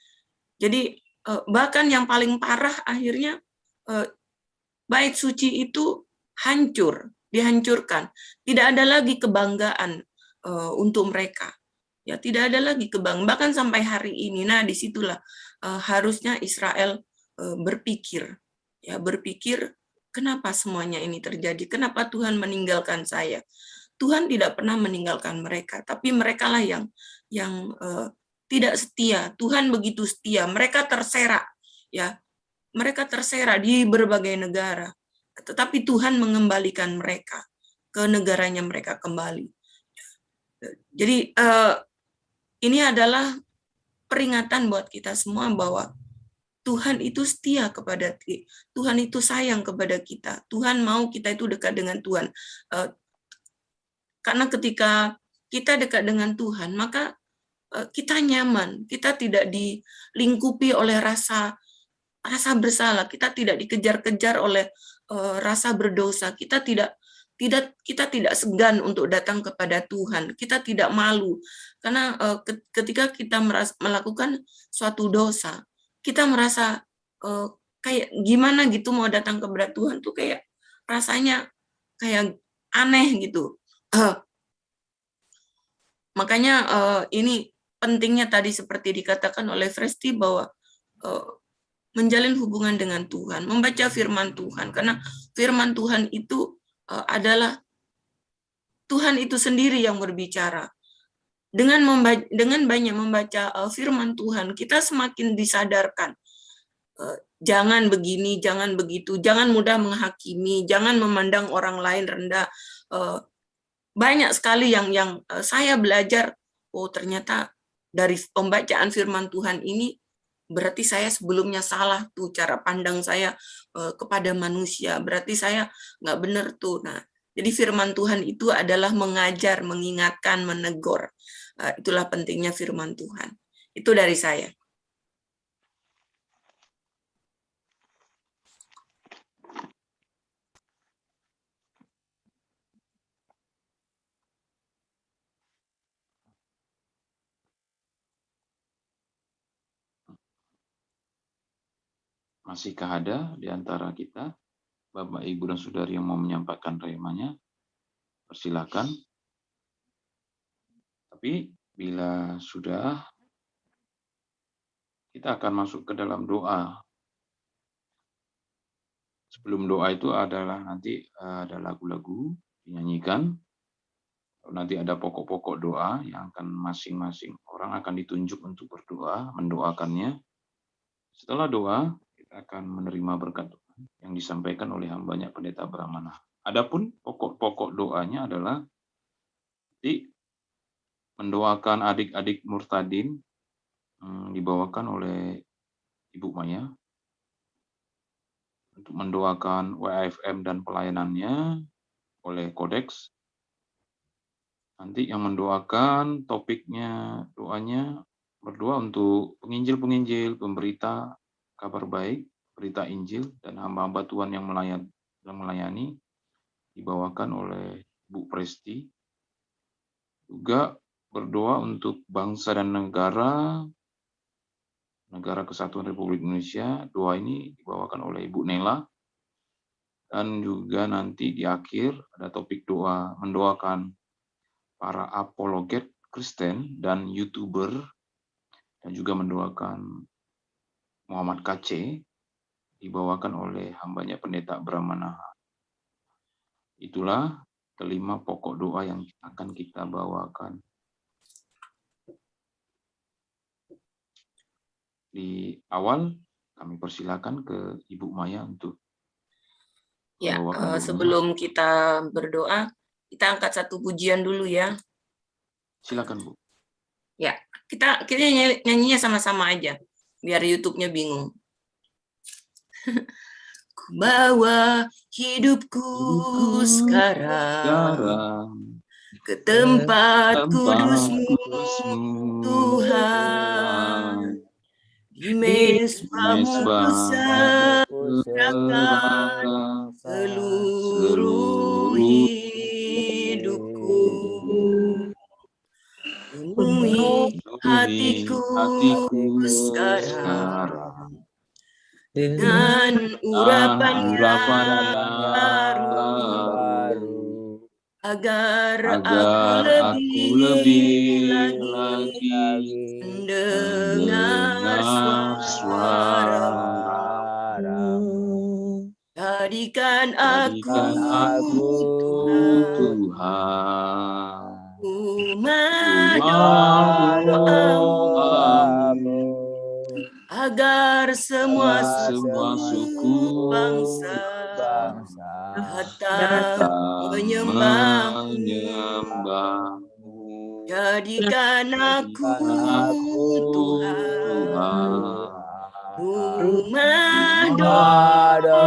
Speaker 5: Jadi bahkan yang paling parah akhirnya bait suci itu hancur, dihancurkan. Tidak ada lagi kebanggaan untuk mereka. Ya, tidak ada lagi kebanggaan, bahkan sampai hari ini. Nah, disitulah harusnya Israel berpikir, kenapa semuanya ini terjadi? Kenapa Tuhan meninggalkan saya? Tuhan tidak pernah meninggalkan mereka, tapi merekalah yang tidak setia. Tuhan begitu setia. Mereka terserak, ya, mereka terserak di berbagai negara, tetapi Tuhan mengembalikan mereka ke negaranya mereka kembali. Jadi ini adalah peringatan buat kita semua bahwa Tuhan itu setia kepada kita, Tuhan itu sayang kepada kita, Tuhan mau kita itu dekat dengan Tuhan. Karena ketika kita dekat dengan Tuhan, maka kita nyaman, kita tidak dilingkupi oleh rasa bersalah, kita tidak dikejar-kejar oleh rasa berdosa, kita tidak segan untuk datang kepada Tuhan, kita tidak malu, karena ketika kita melakukan suatu dosa, kita merasa kayak gimana gitu mau datang kepada Tuhan tuh kayak rasanya kayak aneh gitu. Makanya ini pentingnya tadi seperti dikatakan oleh Fresti bahwa menjalin hubungan dengan Tuhan, membaca firman Tuhan, karena firman Tuhan itu adalah Tuhan itu sendiri yang berbicara. Dengan banyak membaca firman Tuhan, kita semakin disadarkan. Jangan begini, jangan begitu, jangan mudah menghakimi, jangan memandang orang lain rendah. Banyak sekali yang saya belajar oh ternyata dari pembacaan firman Tuhan ini berarti saya sebelumnya salah tuh cara pandang saya kepada manusia. Berarti saya nggak benar tuh. Nah, jadi firman Tuhan itu adalah mengajar, mengingatkan, menegur. Itulah pentingnya firman Tuhan. Itu dari saya.
Speaker 1: Masihkah ada di antara kita, Bapak, Ibu, dan Saudari yang mau menyampaikan remanya? Persilakan. Tapi bila sudah, kita akan masuk ke dalam doa. Sebelum doa itu adalah nanti ada lagu-lagu dinyanyikan. Nanti ada pokok-pokok doa yang akan masing-masing orang akan ditunjuk untuk berdoa, mendoakannya. Setelah doa, kita akan menerima berkat Tuhan yang disampaikan oleh hambanya Pendeta Brahmana. Adapun pokok-pokok doanya adalah mendoakan adik-adik Murtadin, dibawakan oleh Ibu Maya, untuk mendoakan WAFM dan pelayanannya oleh Kodeks. Nanti yang mendoakan topiknya, doanya, berdoa untuk penginjil-penginjil, pemberita kabar baik, berita Injil, dan hamba-hamba Tuhan yang melayani, dibawakan oleh Bu Presti. Juga berdoa untuk bangsa dan negara Kesatuan Republik Indonesia. Doa ini dibawakan oleh Ibu Nela. Dan juga nanti di akhir ada topik doa, mendoakan para apologet Kristen dan YouTuber, dan juga mendoakan Muhammad KC, dibawakan oleh hambanya Pendeta Brahmana. Itulah kelima pokok doa yang akan kita bawakan. Di awal kami persilakan ke Ibu Maya untuk
Speaker 5: Ya,
Speaker 1: membawakan doanya.
Speaker 5: sebelum kita berdoa, kita angkat satu pujian dulu ya.
Speaker 1: Silakan, Bu.
Speaker 5: Ya, kita nyanyinya sama-sama aja, biar YouTube-nya bingung. Ku bawa hidupku sekarang ke tempat kudus-Mu, Tuhan. Di mezbamu ku serahkan seluruh hidupku. Penuhi hatiku sekarang dengan urapan yang baru, agar aku lebih lagi mendengar suara-Mu. Jadikan aku
Speaker 1: Tuhan,
Speaker 5: umat doamu, agar semua suku bangsa datang menyembah-Mu. Jadikan aku Tuhan, rumah doamu,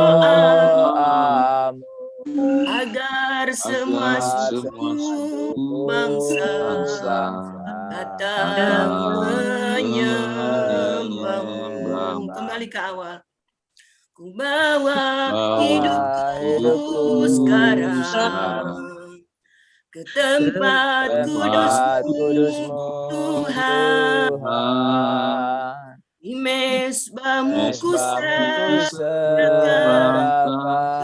Speaker 5: agar semua suku bangsa datang menyembah-Mu. Kembali ke awal. Ku bawa hidupku sekarang ke tempat kudus-Mu, Tuhan. Di mezbamu ku serahkan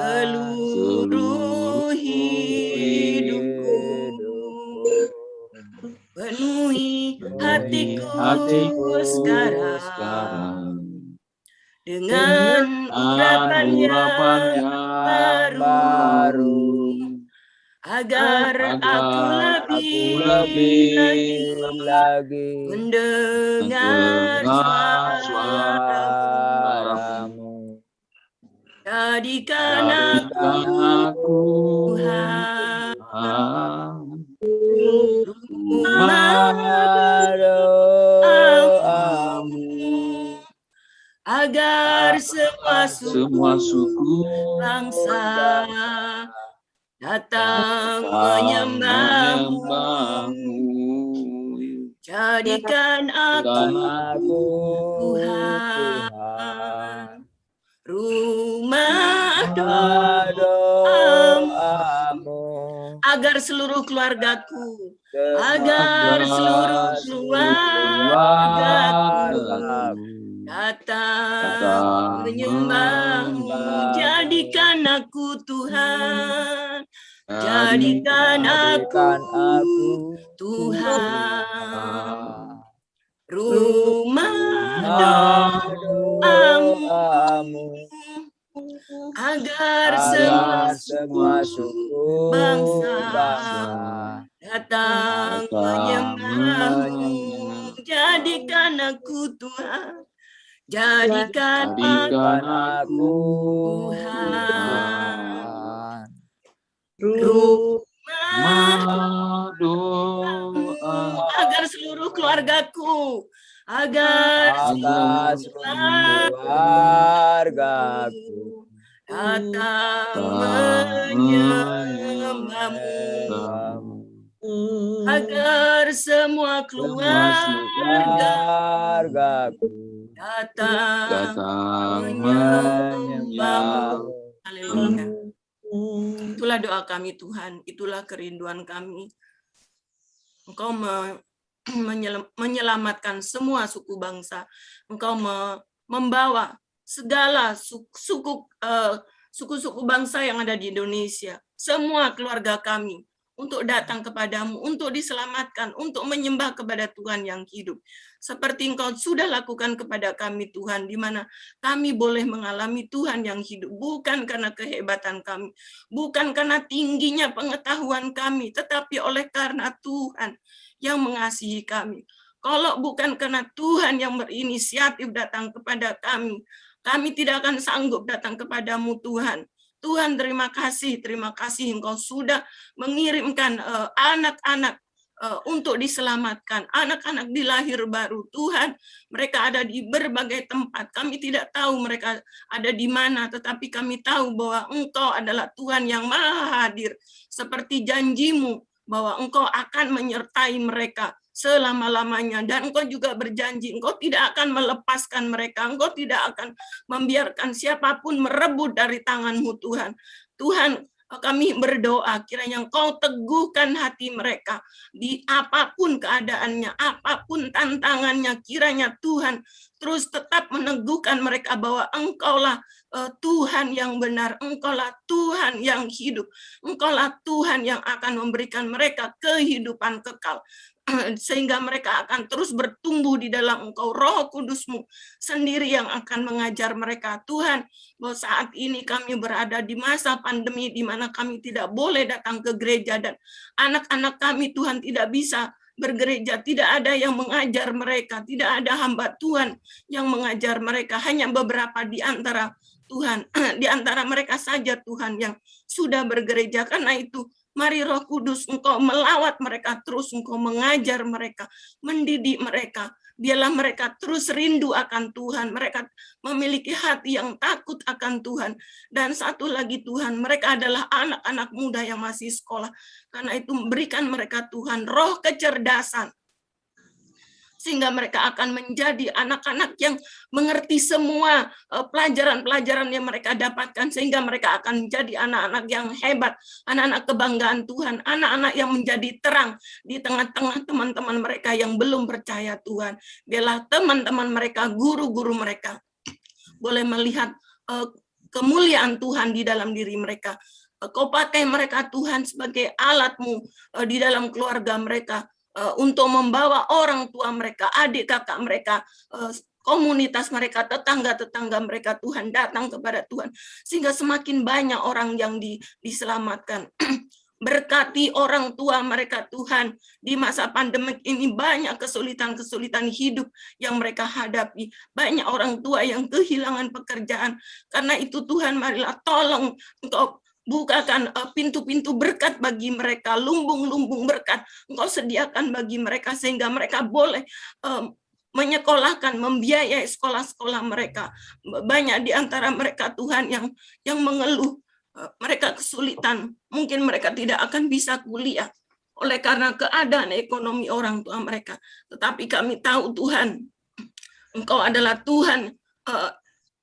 Speaker 5: seluruh hidupku. Penuhi hatiku sekarang dengan urapan yang baru, agar aku lebih lagi mendengar suara-Mu. Jadikan aku Tuhan, rumah
Speaker 1: semua suku
Speaker 5: bangsa datang menyembahmu. Jadikan aku Tuhan, rumah doamu, agar seluruh keluargaku, agar seluruh keluargaku datang menyembahmu. Jadikan aku Tuhan, jadikan aku Tuhan, rumah doamu, agar semua suku bangsa datang menyembahmu. Jadikan aku Tuhan, jadikan aku Tuhan, rumah doamu, agar seluruh keluargaku, agar keluargaku datang menyembahmu, agar semua keluargaku datang menyembahmu. Haleluya. Itulah doa kami Tuhan, itulah kerinduan kami. Engkau menyelamatkan semua suku bangsa. Engkau membawa segala suku-suku bangsa yang ada di Indonesia, semua keluarga kami, untuk datang kepadamu, untuk diselamatkan, untuk menyembah kepada Tuhan yang hidup. Seperti Engkau sudah lakukan kepada kami Tuhan, di mana kami boleh mengalami Tuhan yang hidup, bukan karena kehebatan kami, bukan karena tingginya pengetahuan kami, tetapi oleh karena Tuhan yang mengasihi kami. Kalau bukan karena Tuhan yang berinisiatif datang kepada kami tidak akan sanggup datang kepadamu Tuhan. Tuhan, terima kasih Engkau sudah mengirimkan anak-anak untuk diselamatkan, anak-anak dilahir baru. Tuhan, mereka ada di berbagai tempat, kami tidak tahu mereka ada di mana, tetapi kami tahu bahwa Engkau adalah Tuhan yang maha hadir, seperti janjimu bahwa Engkau akan menyertai mereka selama-lamanya, dan Engkau juga berjanji Engkau tidak akan melepaskan mereka, Engkau tidak akan membiarkan siapapun merebut dari tangan-Mu Tuhan. Tuhan, kami berdoa kiranya Engkau teguhkan hati mereka di apapun keadaannya, apapun tantangannya, kiranya Tuhan terus tetap meneguhkan mereka bahwa Engkaulah Tuhan yang benar, Engkaulah Tuhan yang hidup, Engkaulah Tuhan yang akan memberikan mereka kehidupan kekal, sehingga mereka akan terus bertumbuh di dalam Engkau. Roh Kudus-Mu sendiri yang akan mengajar mereka. Tuhan, bahwa saat ini kami berada di masa pandemi di mana kami tidak boleh datang ke gereja, dan anak-anak kami Tuhan tidak bisa bergereja, tidak ada yang mengajar mereka, tidak ada hamba Tuhan yang mengajar mereka, hanya beberapa di antara Tuhan, di antara mereka saja Tuhan yang sudah bergereja. Karena itu mari Roh Kudus Engkau melawat mereka terus, Engkau mengajar mereka, mendidik mereka. Biarlah mereka terus rindu akan Tuhan, mereka memiliki hati yang takut akan Tuhan. Dan satu lagi Tuhan, mereka adalah anak-anak muda yang masih sekolah. Karena itu berikan mereka Tuhan roh kecerdasan, sehingga mereka akan menjadi anak-anak yang mengerti semua pelajaran-pelajaran yang mereka dapatkan, sehingga mereka akan menjadi anak-anak yang hebat, anak-anak kebanggaan Tuhan, anak-anak yang menjadi terang di tengah-tengah teman-teman mereka yang belum percaya Tuhan. Biarlah teman-teman mereka, guru-guru mereka boleh melihat kemuliaan Tuhan di dalam diri mereka. Kau pakai mereka Tuhan sebagai alat-Mu di dalam keluarga mereka, untuk membawa orang tua mereka, adik kakak mereka, komunitas mereka, tetangga-tetangga mereka Tuhan datang kepada Tuhan, sehingga semakin banyak orang yang diselamatkan. Berkati orang tua mereka Tuhan, di masa pandemik ini banyak kesulitan-kesulitan hidup yang mereka hadapi, banyak orang tua yang kehilangan pekerjaan. Karena itu Tuhan, marilah tolong Engkau bukakan pintu-pintu berkat bagi mereka, lumbung-lumbung berkat Engkau sediakan bagi mereka, sehingga mereka boleh menyekolahkan, membiayai sekolah-sekolah mereka. Banyak di antara mereka Tuhan yang mengeluh, mereka kesulitan, mungkin mereka tidak akan bisa kuliah oleh karena keadaan ekonomi orang tua mereka. Tetapi kami tahu Tuhan, Engkau adalah Tuhan,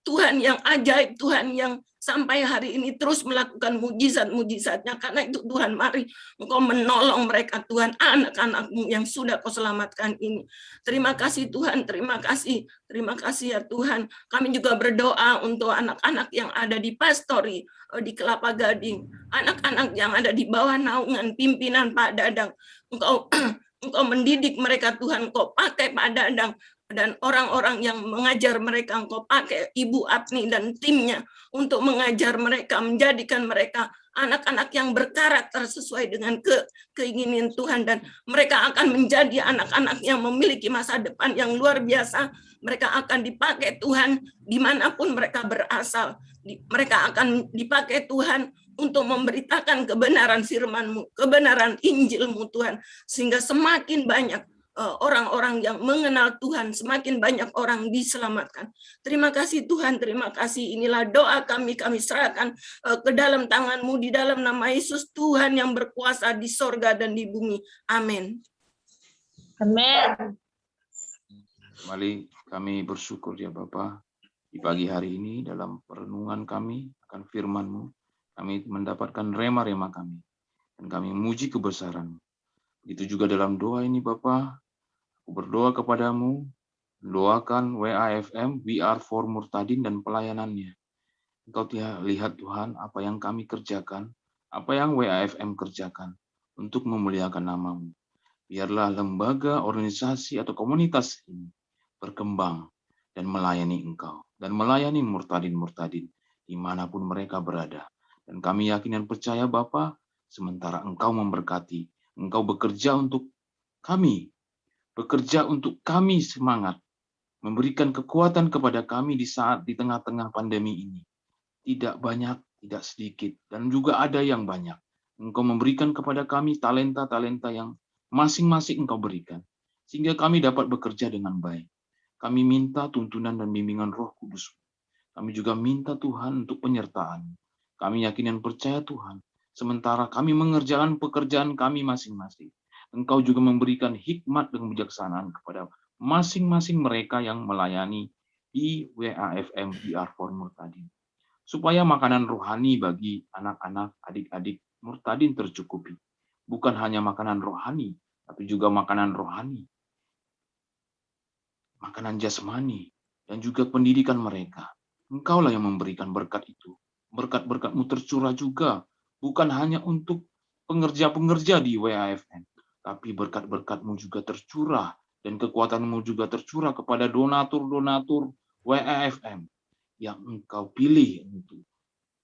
Speaker 5: Tuhan yang ajaib, Tuhan yang sampai hari ini terus melakukan mujizat-mujizatnya. Karena itu Tuhan, mari Engkau menolong mereka Tuhan, anak-anak-Mu yang sudah Kau selamatkan ini. Terima kasih Tuhan, terima kasih ya Tuhan. Kami juga berdoa untuk anak-anak yang ada di pastori, di Kelapa Gading, anak-anak yang ada di bawah naungan pimpinan Pak Dadang. Engkau mendidik mereka Tuhan, Kau pakai Pak Dadang, dan orang-orang yang mengajar mereka, Engkau pakai Ibu Apni dan timnya untuk mengajar mereka, menjadikan mereka anak-anak yang berkarakter sesuai dengan keinginan Tuhan, dan mereka akan menjadi anak-anak yang memiliki masa depan yang luar biasa. Mereka akan dipakai Tuhan dimanapun mereka berasal. Mereka akan dipakai Tuhan untuk memberitakan kebenaran firman-Mu, kebenaran Injil-Mu Tuhan, sehingga semakin banyak orang-orang yang mengenal Tuhan, semakin banyak orang diselamatkan. Terima kasih Tuhan, terima kasih. Inilah doa kami serahkan ke dalam tangan-Mu, di dalam nama Yesus Tuhan yang berkuasa di sorga dan di bumi. Amin.
Speaker 7: Amin.
Speaker 1: Kembali kami bersyukur ya Bapa, di pagi hari ini dalam perenungan kami akan firman-Mu, kami mendapatkan rema-rema kami, dan kami memuji kebesaran-Mu. Begitu juga dalam doa ini Bapa, aku berdoa kepadamu, doakan WAFM, We Are For Murtadin dan pelayanannya. Engkau lihat Tuhan apa yang kami kerjakan, apa yang WAFM kerjakan untuk memuliakan nama-Mu. Biarlah lembaga, organisasi, atau komunitas ini berkembang dan melayani Engkau, dan melayani murtadin-murtadin dimanapun mereka berada. Dan kami yakin dan percaya Bapa, sementara Engkau memberkati, Engkau bekerja untuk kami, bekerja untuk kami semangat, memberikan kekuatan kepada kami di saat di tengah-tengah pandemi ini. Tidak banyak, tidak sedikit, dan juga ada yang banyak. Engkau memberikan kepada kami talenta-talenta yang masing-masing Engkau berikan, sehingga kami dapat bekerja dengan baik. Kami minta tuntunan dan bimbingan Roh Kudus. Kami juga minta Tuhan untuk penyertaan. Kami yakin dan percaya Tuhan, sementara kami mengerjakan pekerjaan kami masing-masing, Engkau juga memberikan hikmat dan kebijaksanaan kepada masing-masing mereka yang melayani di WAFM We Are For Murtadin. Supaya makanan rohani bagi anak-anak, adik-adik murtadin tercukupi. Bukan hanya makanan rohani, tapi juga makanan rohani, makanan jasmani, dan juga pendidikan mereka. Engkaulah yang memberikan berkat itu. Berkat-berkat-Mu tercurah juga, bukan hanya untuk pengerja-pengerja di WAFM, tapi berkat-berkat-Mu juga tercurah, dan kekuatan-Mu juga tercurah kepada donatur-donatur WAFM yang Engkau pilih untuk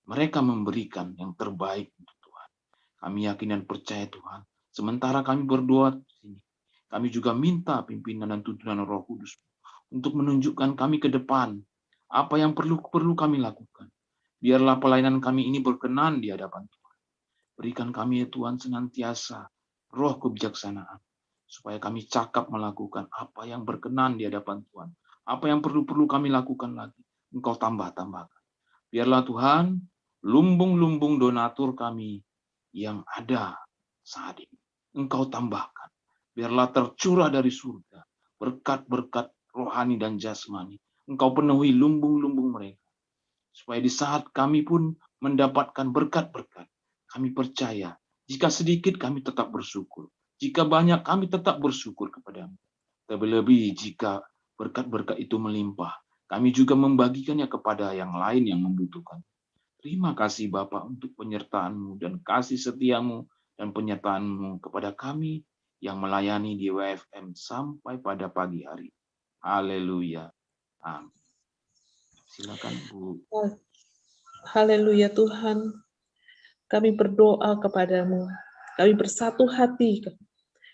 Speaker 1: mereka memberikan yang terbaik untuk Tuhan. Kami yakin dan percaya Tuhan, sementara kami berdoa di sini, kami juga minta pimpinan dan tuntunan Roh Kudus untuk menunjukkan kami ke depan apa yang perlu kami lakukan. Biarlah pelayanan kami ini berkenan di hadapan Tuhan. Berikan kami ya Tuhan senantiasa roh kebijaksanaan, supaya kami cakap melakukan apa yang berkenan di hadapan Tuhan. Apa yang perlu kami lakukan lagi, Engkau tambah-tambahkan. Biarlah Tuhan, lumbung-lumbung donatur kami yang ada saat ini, Engkau tambahkan. Biarlah tercurah dari surga berkat-berkat rohani dan jasmani. Engkau penuhi lumbung-lumbung mereka. Supaya di saat kami pun mendapatkan berkat-berkat, kami percaya, jika sedikit kami tetap bersyukur. Jika banyak kami tetap bersyukur kepadamu. Terlebih jika berkat-berkat itu melimpah, kami juga membagikannya kepada yang lain yang membutuhkan. Terima kasih Bapa untuk penyertaan-Mu dan kasih setia-Mu dan penyertaan-Mu kepada kami yang melayani di WFM sampai pada pagi hari. Haleluya. Amin. Silakan Bu.
Speaker 6: Haleluya Tuhan. Kami berdoa kepadamu. Kami bersatu hati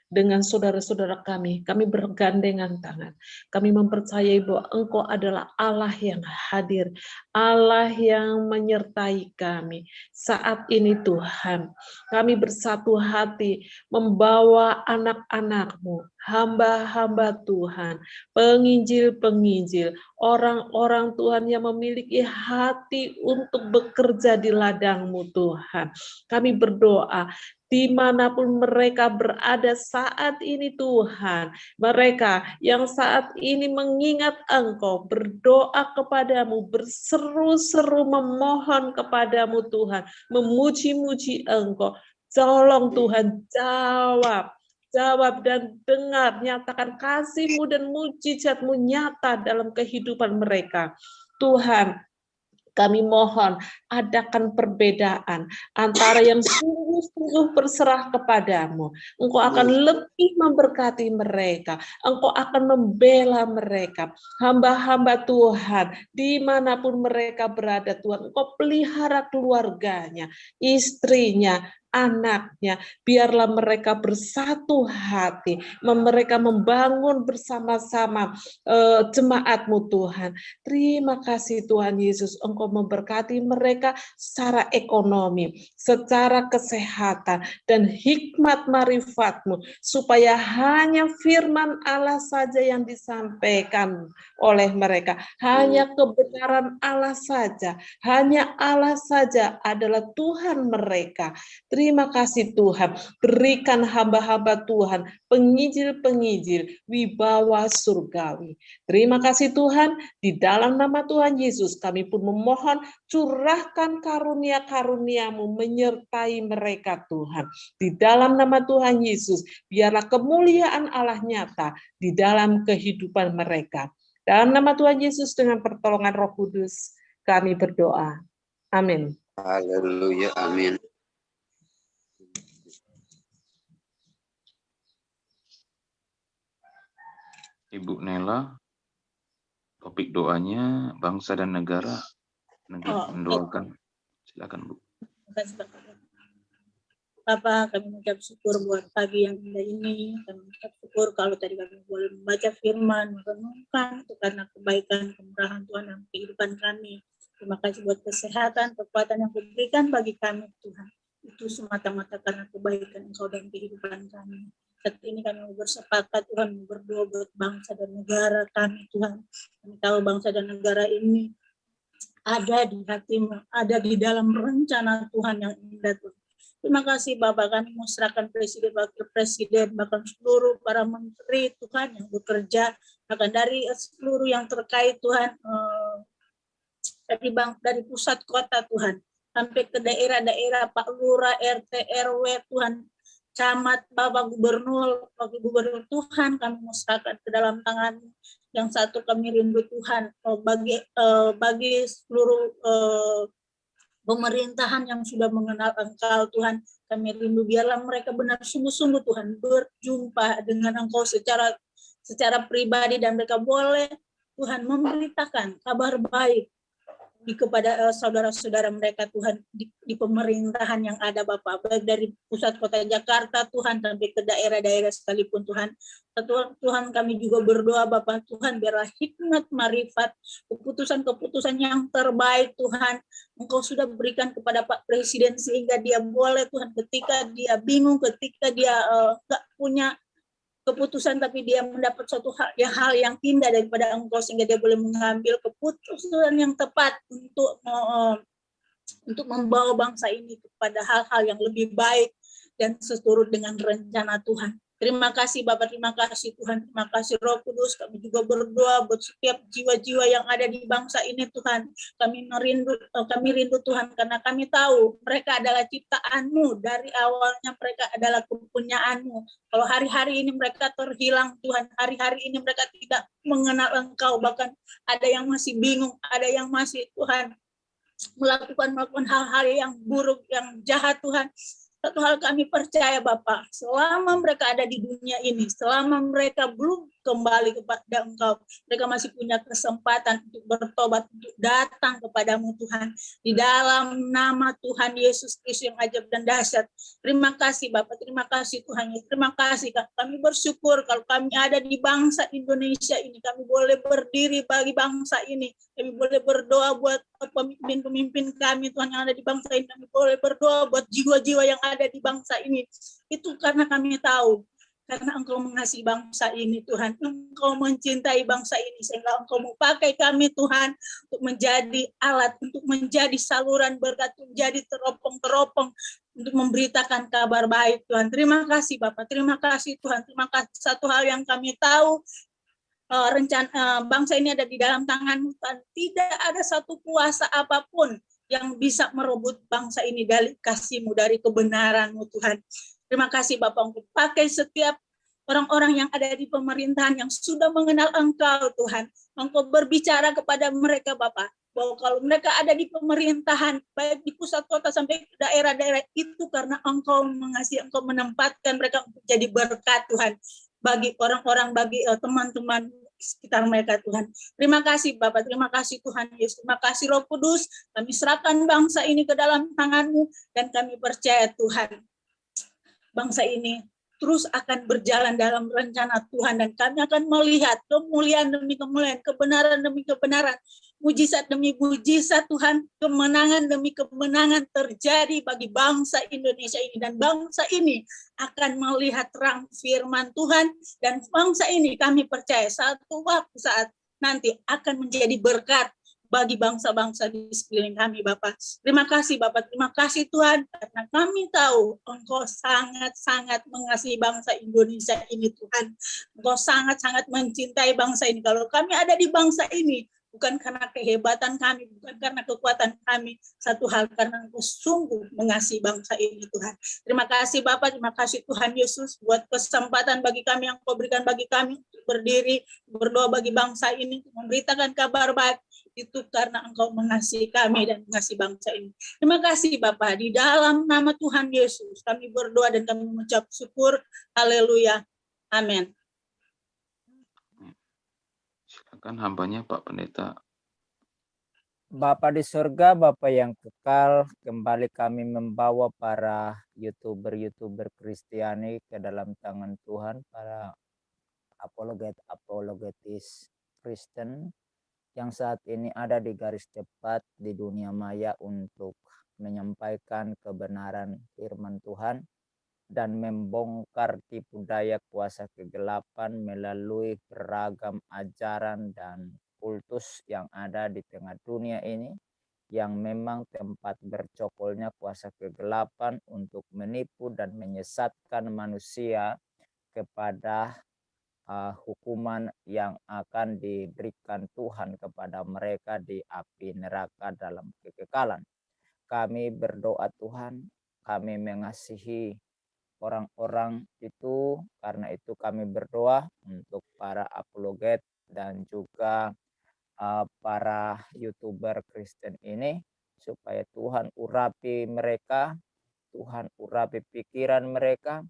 Speaker 6: dengan saudara-saudara kami. Kami bergandengan tangan. Kami mempercayai bahwa Engkau adalah Allah yang hadir. Allah yang menyertai kami. Saat ini Tuhan, kami bersatu hati membawa anak-anak-Mu, hamba-hamba Tuhan, penginjil-penginjil, orang-orang Tuhan yang memiliki hati untuk bekerja di ladang-Mu Tuhan. Kami berdoa, dimanapun mereka berada saat ini Tuhan, mereka yang saat ini mengingat Engkau, berdoa kepadamu, berseru-seru memohon kepadamu Tuhan, memuji-muji Engkau, tolong Tuhan jawab dan dengar, nyatakan kasih-Mu dan mujizat-Mu nyata dalam kehidupan mereka. Tuhan, kami mohon adakan perbedaan antara yang sungguh-sungguh berserah kepadamu. Engkau akan lebih memberkati mereka. Engkau akan membela mereka. Hamba-hamba Tuhan, dimanapun mereka berada Tuhan, Engkau pelihara keluarganya, istrinya, anaknya, biarlah mereka bersatu hati, mereka membangun bersama-sama jemaat-Mu Tuhan. Terima kasih Tuhan Yesus, Engkau memberkati mereka secara ekonomi, secara kesehatan, dan hikmat marifat-Mu, supaya hanya firman Allah saja yang disampaikan oleh mereka, hanya kebenaran Allah saja, hanya Allah saja adalah Tuhan mereka. Terima kasih Tuhan, berikan hamba-hamba Tuhan, penginjil-penginjil, wibawa surgawi. Terima kasih Tuhan, di dalam nama Tuhan Yesus kami pun memohon, curahkan karunia-karunia-Mu menyertai mereka Tuhan. Di dalam nama Tuhan Yesus, biarlah kemuliaan Allah nyata di dalam kehidupan mereka. Dalam nama Tuhan Yesus dengan pertolongan Roh Kudus, kami berdoa. Amin.
Speaker 2: Haleluya, amin.
Speaker 1: Ibu Nela, topik doanya bangsa dan negara mendoakan. Silakan Bu.
Speaker 7: Terima kasih Bapak, kami mengucap syukur buat pagi yang indah ini. Kami mengucap syukur kalau tadi kami boleh membaca firman, merenungkan itu karena kebaikan, kemurahan Tuhan dalam kehidupan kami. Terima kasih buat kesehatan, kekuatan yang diberikan bagi kami Tuhan. Itu semata-mata karena kebaikan Engkau dalam kehidupan kami. Saat ini kami bersepakat Tuhan berdoa buat bangsa dan negara kami Tuhan. Kami tahu bangsa dan negara ini ada di hati-Mu, ada di dalam rencana Tuhan yang indah Tuhan. Terima kasih Bapak, kami serahkan Presiden, Wakil Presiden, bahkan seluruh para menteri Tuhan yang bekerja, bahkan dari seluruh yang terkait Tuhan, dari pusat kota Tuhan, sampai ke daerah-daerah, Pak Lurah, RT, RW Tuhan, camat, Bapak Gubernur, Wakil Gubernur Tuhan, kami serahkan ke dalam tangan-Mu. Yang satu kami rindu Tuhan, bagi seluruh pemerintahan yang sudah mengenal Engkau Tuhan, kami rindu biarlah mereka benar sungguh-sungguh Tuhan berjumpa dengan Engkau secara pribadi, dan mereka boleh Tuhan memberitakan kabar baik kepada saudara-saudara mereka Tuhan di pemerintahan yang ada Bapak, baik dari pusat kota Jakarta Tuhan sampai ke daerah-daerah sekalipun Tuhan. Tuhan kami juga berdoa Bapak Tuhan, biarlah hikmat marifat, keputusan-keputusan yang terbaik Tuhan Engkau sudah berikan kepada Pak Presiden, sehingga dia boleh Tuhan ketika dia bingung, ketika dia gak punya keputusan, tapi dia mendapat suatu hal yang indah daripada Engkau, sehingga dia boleh mengambil keputusan yang tepat untuk membawa bangsa ini kepada hal-hal yang lebih baik dan seturut dengan rencana Tuhan. Terima kasih Bapak, terima kasih Tuhan, terima kasih Roh Kudus. Kami juga berdoa buat setiap jiwa-jiwa yang ada di bangsa ini Tuhan. Kami rindu Tuhan, karena kami tahu mereka adalah ciptaan-Mu. Dari awalnya mereka adalah kepunyaan-Mu. Kalau hari-hari ini mereka terhilang Tuhan, hari-hari ini mereka tidak mengenal Engkau, bahkan ada yang masih bingung, ada yang masih Tuhan melakukan hal-hal yang buruk, yang jahat Tuhan. Satu hal kami percaya Bapak, selama mereka ada di dunia ini, selama mereka belum kembali kepada Engkau, mereka masih punya kesempatan untuk bertobat, untuk datang kepadamu Tuhan, di dalam nama Tuhan Yesus Kristus yang ajaib dan dahsyat. Terima kasih Bapak, terima kasih Tuhan, terima kasih. Kami bersyukur kalau kami ada di bangsa Indonesia ini, kami boleh berdiri bagi bangsa ini, kami boleh berdoa buat pemimpin-pemimpin kami Tuhan yang ada di bangsa ini, kami boleh berdoa buat jiwa-jiwa yang ada di bangsa ini. Itu karena kami tahu karena Engkau mengasihi bangsa ini, Tuhan. Engkau mencintai bangsa ini, sehingga Engkau mau pakai kami, Tuhan, untuk menjadi alat, untuk menjadi saluran berkat, menjadi teropong-teropong, untuk memberitakan kabar baik, Tuhan. Terima kasih, Bapak. Terima kasih, Tuhan. Terima kasih. Satu hal yang kami tahu, rencana bangsa ini ada di dalam tangan-Mu, Tuhan. Tidak ada satu kuasa apapun yang bisa merebut bangsa ini dari kasih-Mu, dari kebenaran-Mu, Tuhan. Terima kasih, Bapak, untuk pakai setiap orang-orang yang ada di pemerintahan yang sudah mengenal Engkau, Tuhan. Engkau berbicara kepada mereka, Bapak, bahwa kalau mereka ada di pemerintahan, baik di pusat kota sampai ke daerah-daerah, itu karena Engkau mengasihi, Engkau menempatkan mereka untuk jadi berkat, Tuhan, bagi orang-orang, bagi teman-teman sekitar mereka, Tuhan. Terima kasih, Bapak. Terima kasih, Tuhan Yesus. Terima kasih, Roh Kudus. Kami serahkan bangsa ini ke dalam tangan-Mu, dan kami percaya, Tuhan, bangsa ini terus akan berjalan dalam rencana Tuhan, dan kami akan melihat kemuliaan demi kemuliaan, kebenaran demi kebenaran, mujizat demi mujizat, Tuhan, kemenangan demi kemenangan terjadi bagi bangsa Indonesia ini, dan bangsa ini akan melihat terang firman Tuhan, dan bangsa ini kami percaya satu waktu saat nanti akan menjadi berkat bagi bangsa-bangsa di sekeliling kami, Bapak. Terima kasih, Bapak. Terima kasih, Tuhan, karena kami tahu Engkau sangat-sangat mengasihi bangsa Indonesia ini, Tuhan. Engkau sangat-sangat mencintai bangsa ini. Kalau kami ada di bangsa ini, bukan karena kehebatan kami, bukan karena kekuatan kami, satu hal, karena Engkau sungguh mengasihi bangsa ini, Tuhan. Terima kasih, Bapak. Terima kasih, Tuhan Yesus, buat kesempatan bagi kami yang Kau berikan bagi kami untuk berdiri, berdoa bagi bangsa ini, memberitakan kabar baik. Itu karena Engkau mengasihi kami dan mengasihi bangsa ini. Terima kasih, Bapak. Di dalam nama Tuhan Yesus, kami berdoa dan kami mengucap syukur. Haleluya. Amin.
Speaker 1: Silakan hambanya, Pak Pendeta.
Speaker 4: Bapa di surga, Bapa yang kekal, kembali kami membawa para YouTuber Kristiani ke dalam tangan Tuhan, para apologetis Kristen yang saat ini ada di garis depan di dunia maya untuk menyampaikan kebenaran firman Tuhan dan membongkar tipu daya kuasa kegelapan melalui beragam ajaran dan kultus yang ada di tengah dunia ini, yang memang tempat bercokolnya kuasa kegelapan untuk menipu dan menyesatkan manusia kepada hukuman yang akan diberikan Tuhan kepada mereka di api neraka dalam kekekalan. Kami berdoa, Tuhan, kami mengasihi orang-orang itu, karena itu kami berdoa untuk para apologet dan juga para YouTuber Kristen ini, supaya Tuhan urapi mereka, Tuhan urapi pikiran mereka,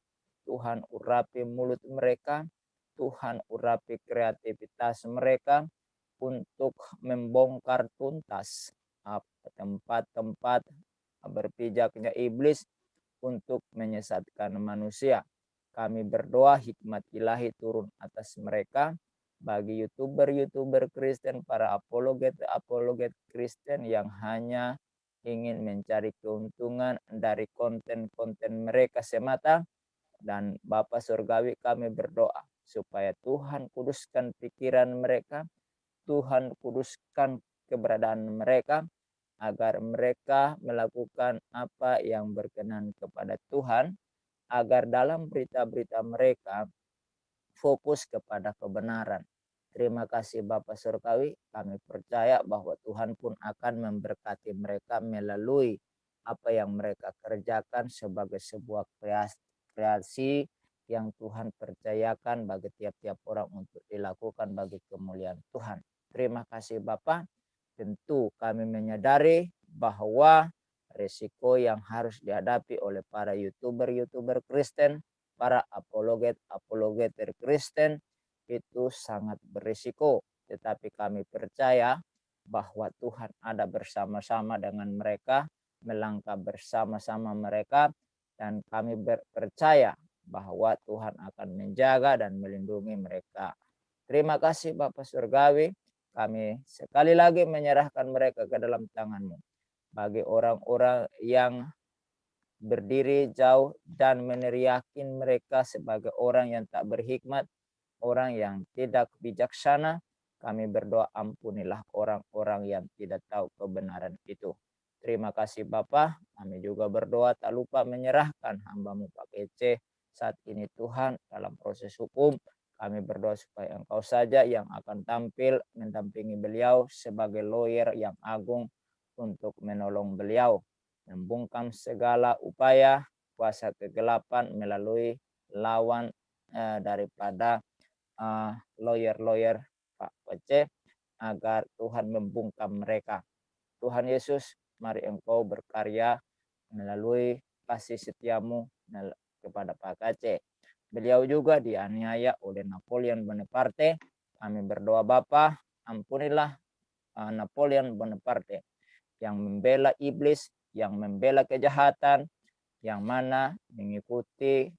Speaker 4: Tuhan urapi mulut mereka, Tuhan urapi kreativitas mereka untuk membongkar tuntas tempat-tempat berpijaknya iblis untuk menyesatkan manusia. Kami berdoa hikmat ilahi turun atas mereka, bagi YouTuber Kristen, para apologet Kristen yang hanya ingin mencari keuntungan dari konten-konten mereka semata. Dan Bapa Surgawi, kami berdoa supaya Tuhan kuduskan pikiran mereka, Tuhan kuduskan keberadaan mereka, agar mereka melakukan apa yang berkenan kepada Tuhan, agar dalam berita-berita mereka fokus kepada kebenaran. Terima kasih Bapa Surgawi, kami percaya bahwa Tuhan pun akan memberkati mereka melalui apa yang mereka kerjakan sebagai sebuah kreasi yang Tuhan percayakan bagi tiap-tiap orang untuk dilakukan bagi kemuliaan Tuhan. Terima kasih Bapa. Tentu kami menyadari bahwa risiko yang harus dihadapi oleh para YouTuber Kristen, para apologet Kristen itu sangat berisiko. Tetapi kami percaya bahwa Tuhan ada bersama-sama dengan mereka, melangkah bersama-sama mereka, dan kami percaya bahwa Tuhan akan menjaga dan melindungi mereka. Terima kasih Bapa Surgawi. Kami sekali lagi menyerahkan mereka ke dalam tangan-Mu. Bagi orang-orang yang berdiri jauh dan meneriakin mereka sebagai orang yang tak berhikmat, orang yang tidak bijaksana. Kami berdoa, ampunilah orang-orang yang tidak tahu kebenaran itu. Terima kasih Bapa. Kami juga berdoa tak lupa menyerahkan hamba-Mu Pak Kece saat ini Tuhan dalam proses hukum. Kami berdoa supaya Engkau saja yang akan tampil mendampingi beliau sebagai lawyer yang agung untuk menolong beliau, membungkam segala upaya kuasa kegelapan melalui lawan daripada lawyer-lawyer Pak Kece, agar Tuhan membungkam mereka. Tuhan Yesus, mari Engkau berkarya melalui kasih setia-Mu kepada Pak Kece. Beliau juga dianiaya oleh Napoleon Bonaparte. Kami berdoa Bapa, ampunilah Napoleon Bonaparte yang membela iblis, yang membela kejahatan, yang mana mengikuti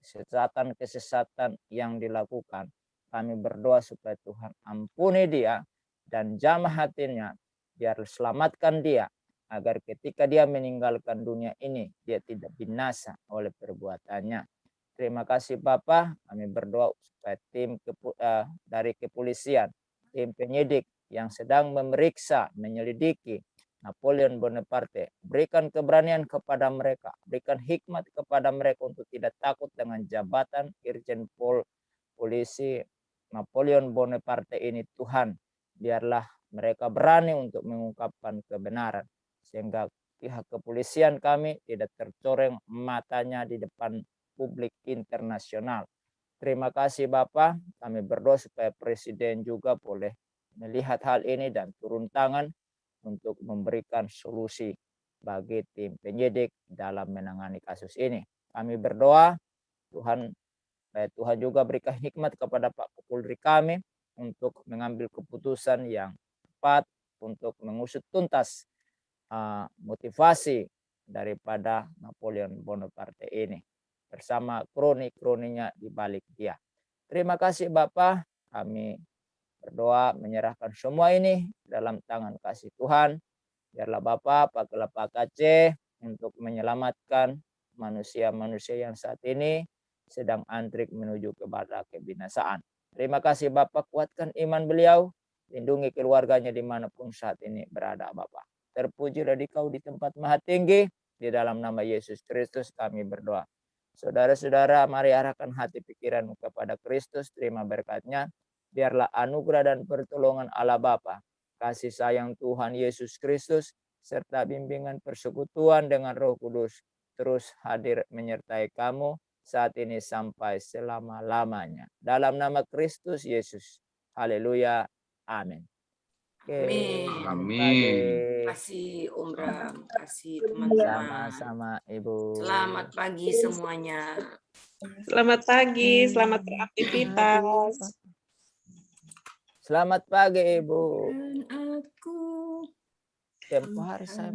Speaker 4: kesesatan yang dilakukan. Kami berdoa supaya Tuhan ampuni dia dan jamah hatinya, biar selamatkan dia, agar ketika dia meninggalkan dunia ini, dia tidak binasa oleh perbuatannya. Terima kasih Bapa. Kami berdoa supaya tim dari kepolisian, tim penyidik yang sedang memeriksa, menyelidiki Napoleon Bonaparte, berikan keberanian kepada mereka, berikan hikmat kepada mereka untuk tidak takut dengan jabatan Irjen Polisi Napoleon Bonaparte ini. Tuhan, biarlah mereka berani untuk mengungkapkan kebenaran, sehingga pihak kepolisian kami tidak tercoreng matanya di depan publik internasional. Terima kasih Bapak. Kami berdoa supaya Presiden juga boleh melihat hal ini dan turun tangan untuk memberikan solusi bagi tim penyidik dalam menangani kasus ini. Kami berdoa Tuhan juga berikan hikmat kepada Pak Kapolri kami untuk mengambil keputusan yang tepat untuk mengusut tuntas motivasi daripada Napoleon Bonaparte ini bersama kroni-kroninya di balik dia. Terima kasih Bapak. Kami berdoa menyerahkan semua ini dalam tangan kasih Tuhan. Biarlah Bapak pakailah Pak Kece untuk menyelamatkan manusia-manusia yang saat ini sedang antrik menuju kepada kebinasaan. Terima kasih Bapak, kuatkan iman beliau, lindungi keluarganya dimanapun saat ini berada Bapak. Terpujilah Dikau di tempat maha tinggi, di dalam nama Yesus Kristus kami berdoa. Saudara-saudara, mari arahkan hati pikiran kepada Kristus, terima berkat-Nya. Biarlah anugerah dan pertolongan Allah Bapa, kasih sayang Tuhan Yesus Kristus, serta bimbingan persekutuan dengan Roh Kudus terus hadir menyertai kamu saat ini sampai selama-lamanya. Dalam nama Kristus Yesus. Haleluya. Amin.
Speaker 5: Amin. Terima kasih Om Bram, kasih teman-teman.
Speaker 4: Sama-sama Ibu.
Speaker 5: Selamat pagi semuanya.
Speaker 6: Selamat pagi, selamat beraktivitas.
Speaker 4: Selamat pagi Ibu.
Speaker 5: Aku
Speaker 4: Tempo hari saya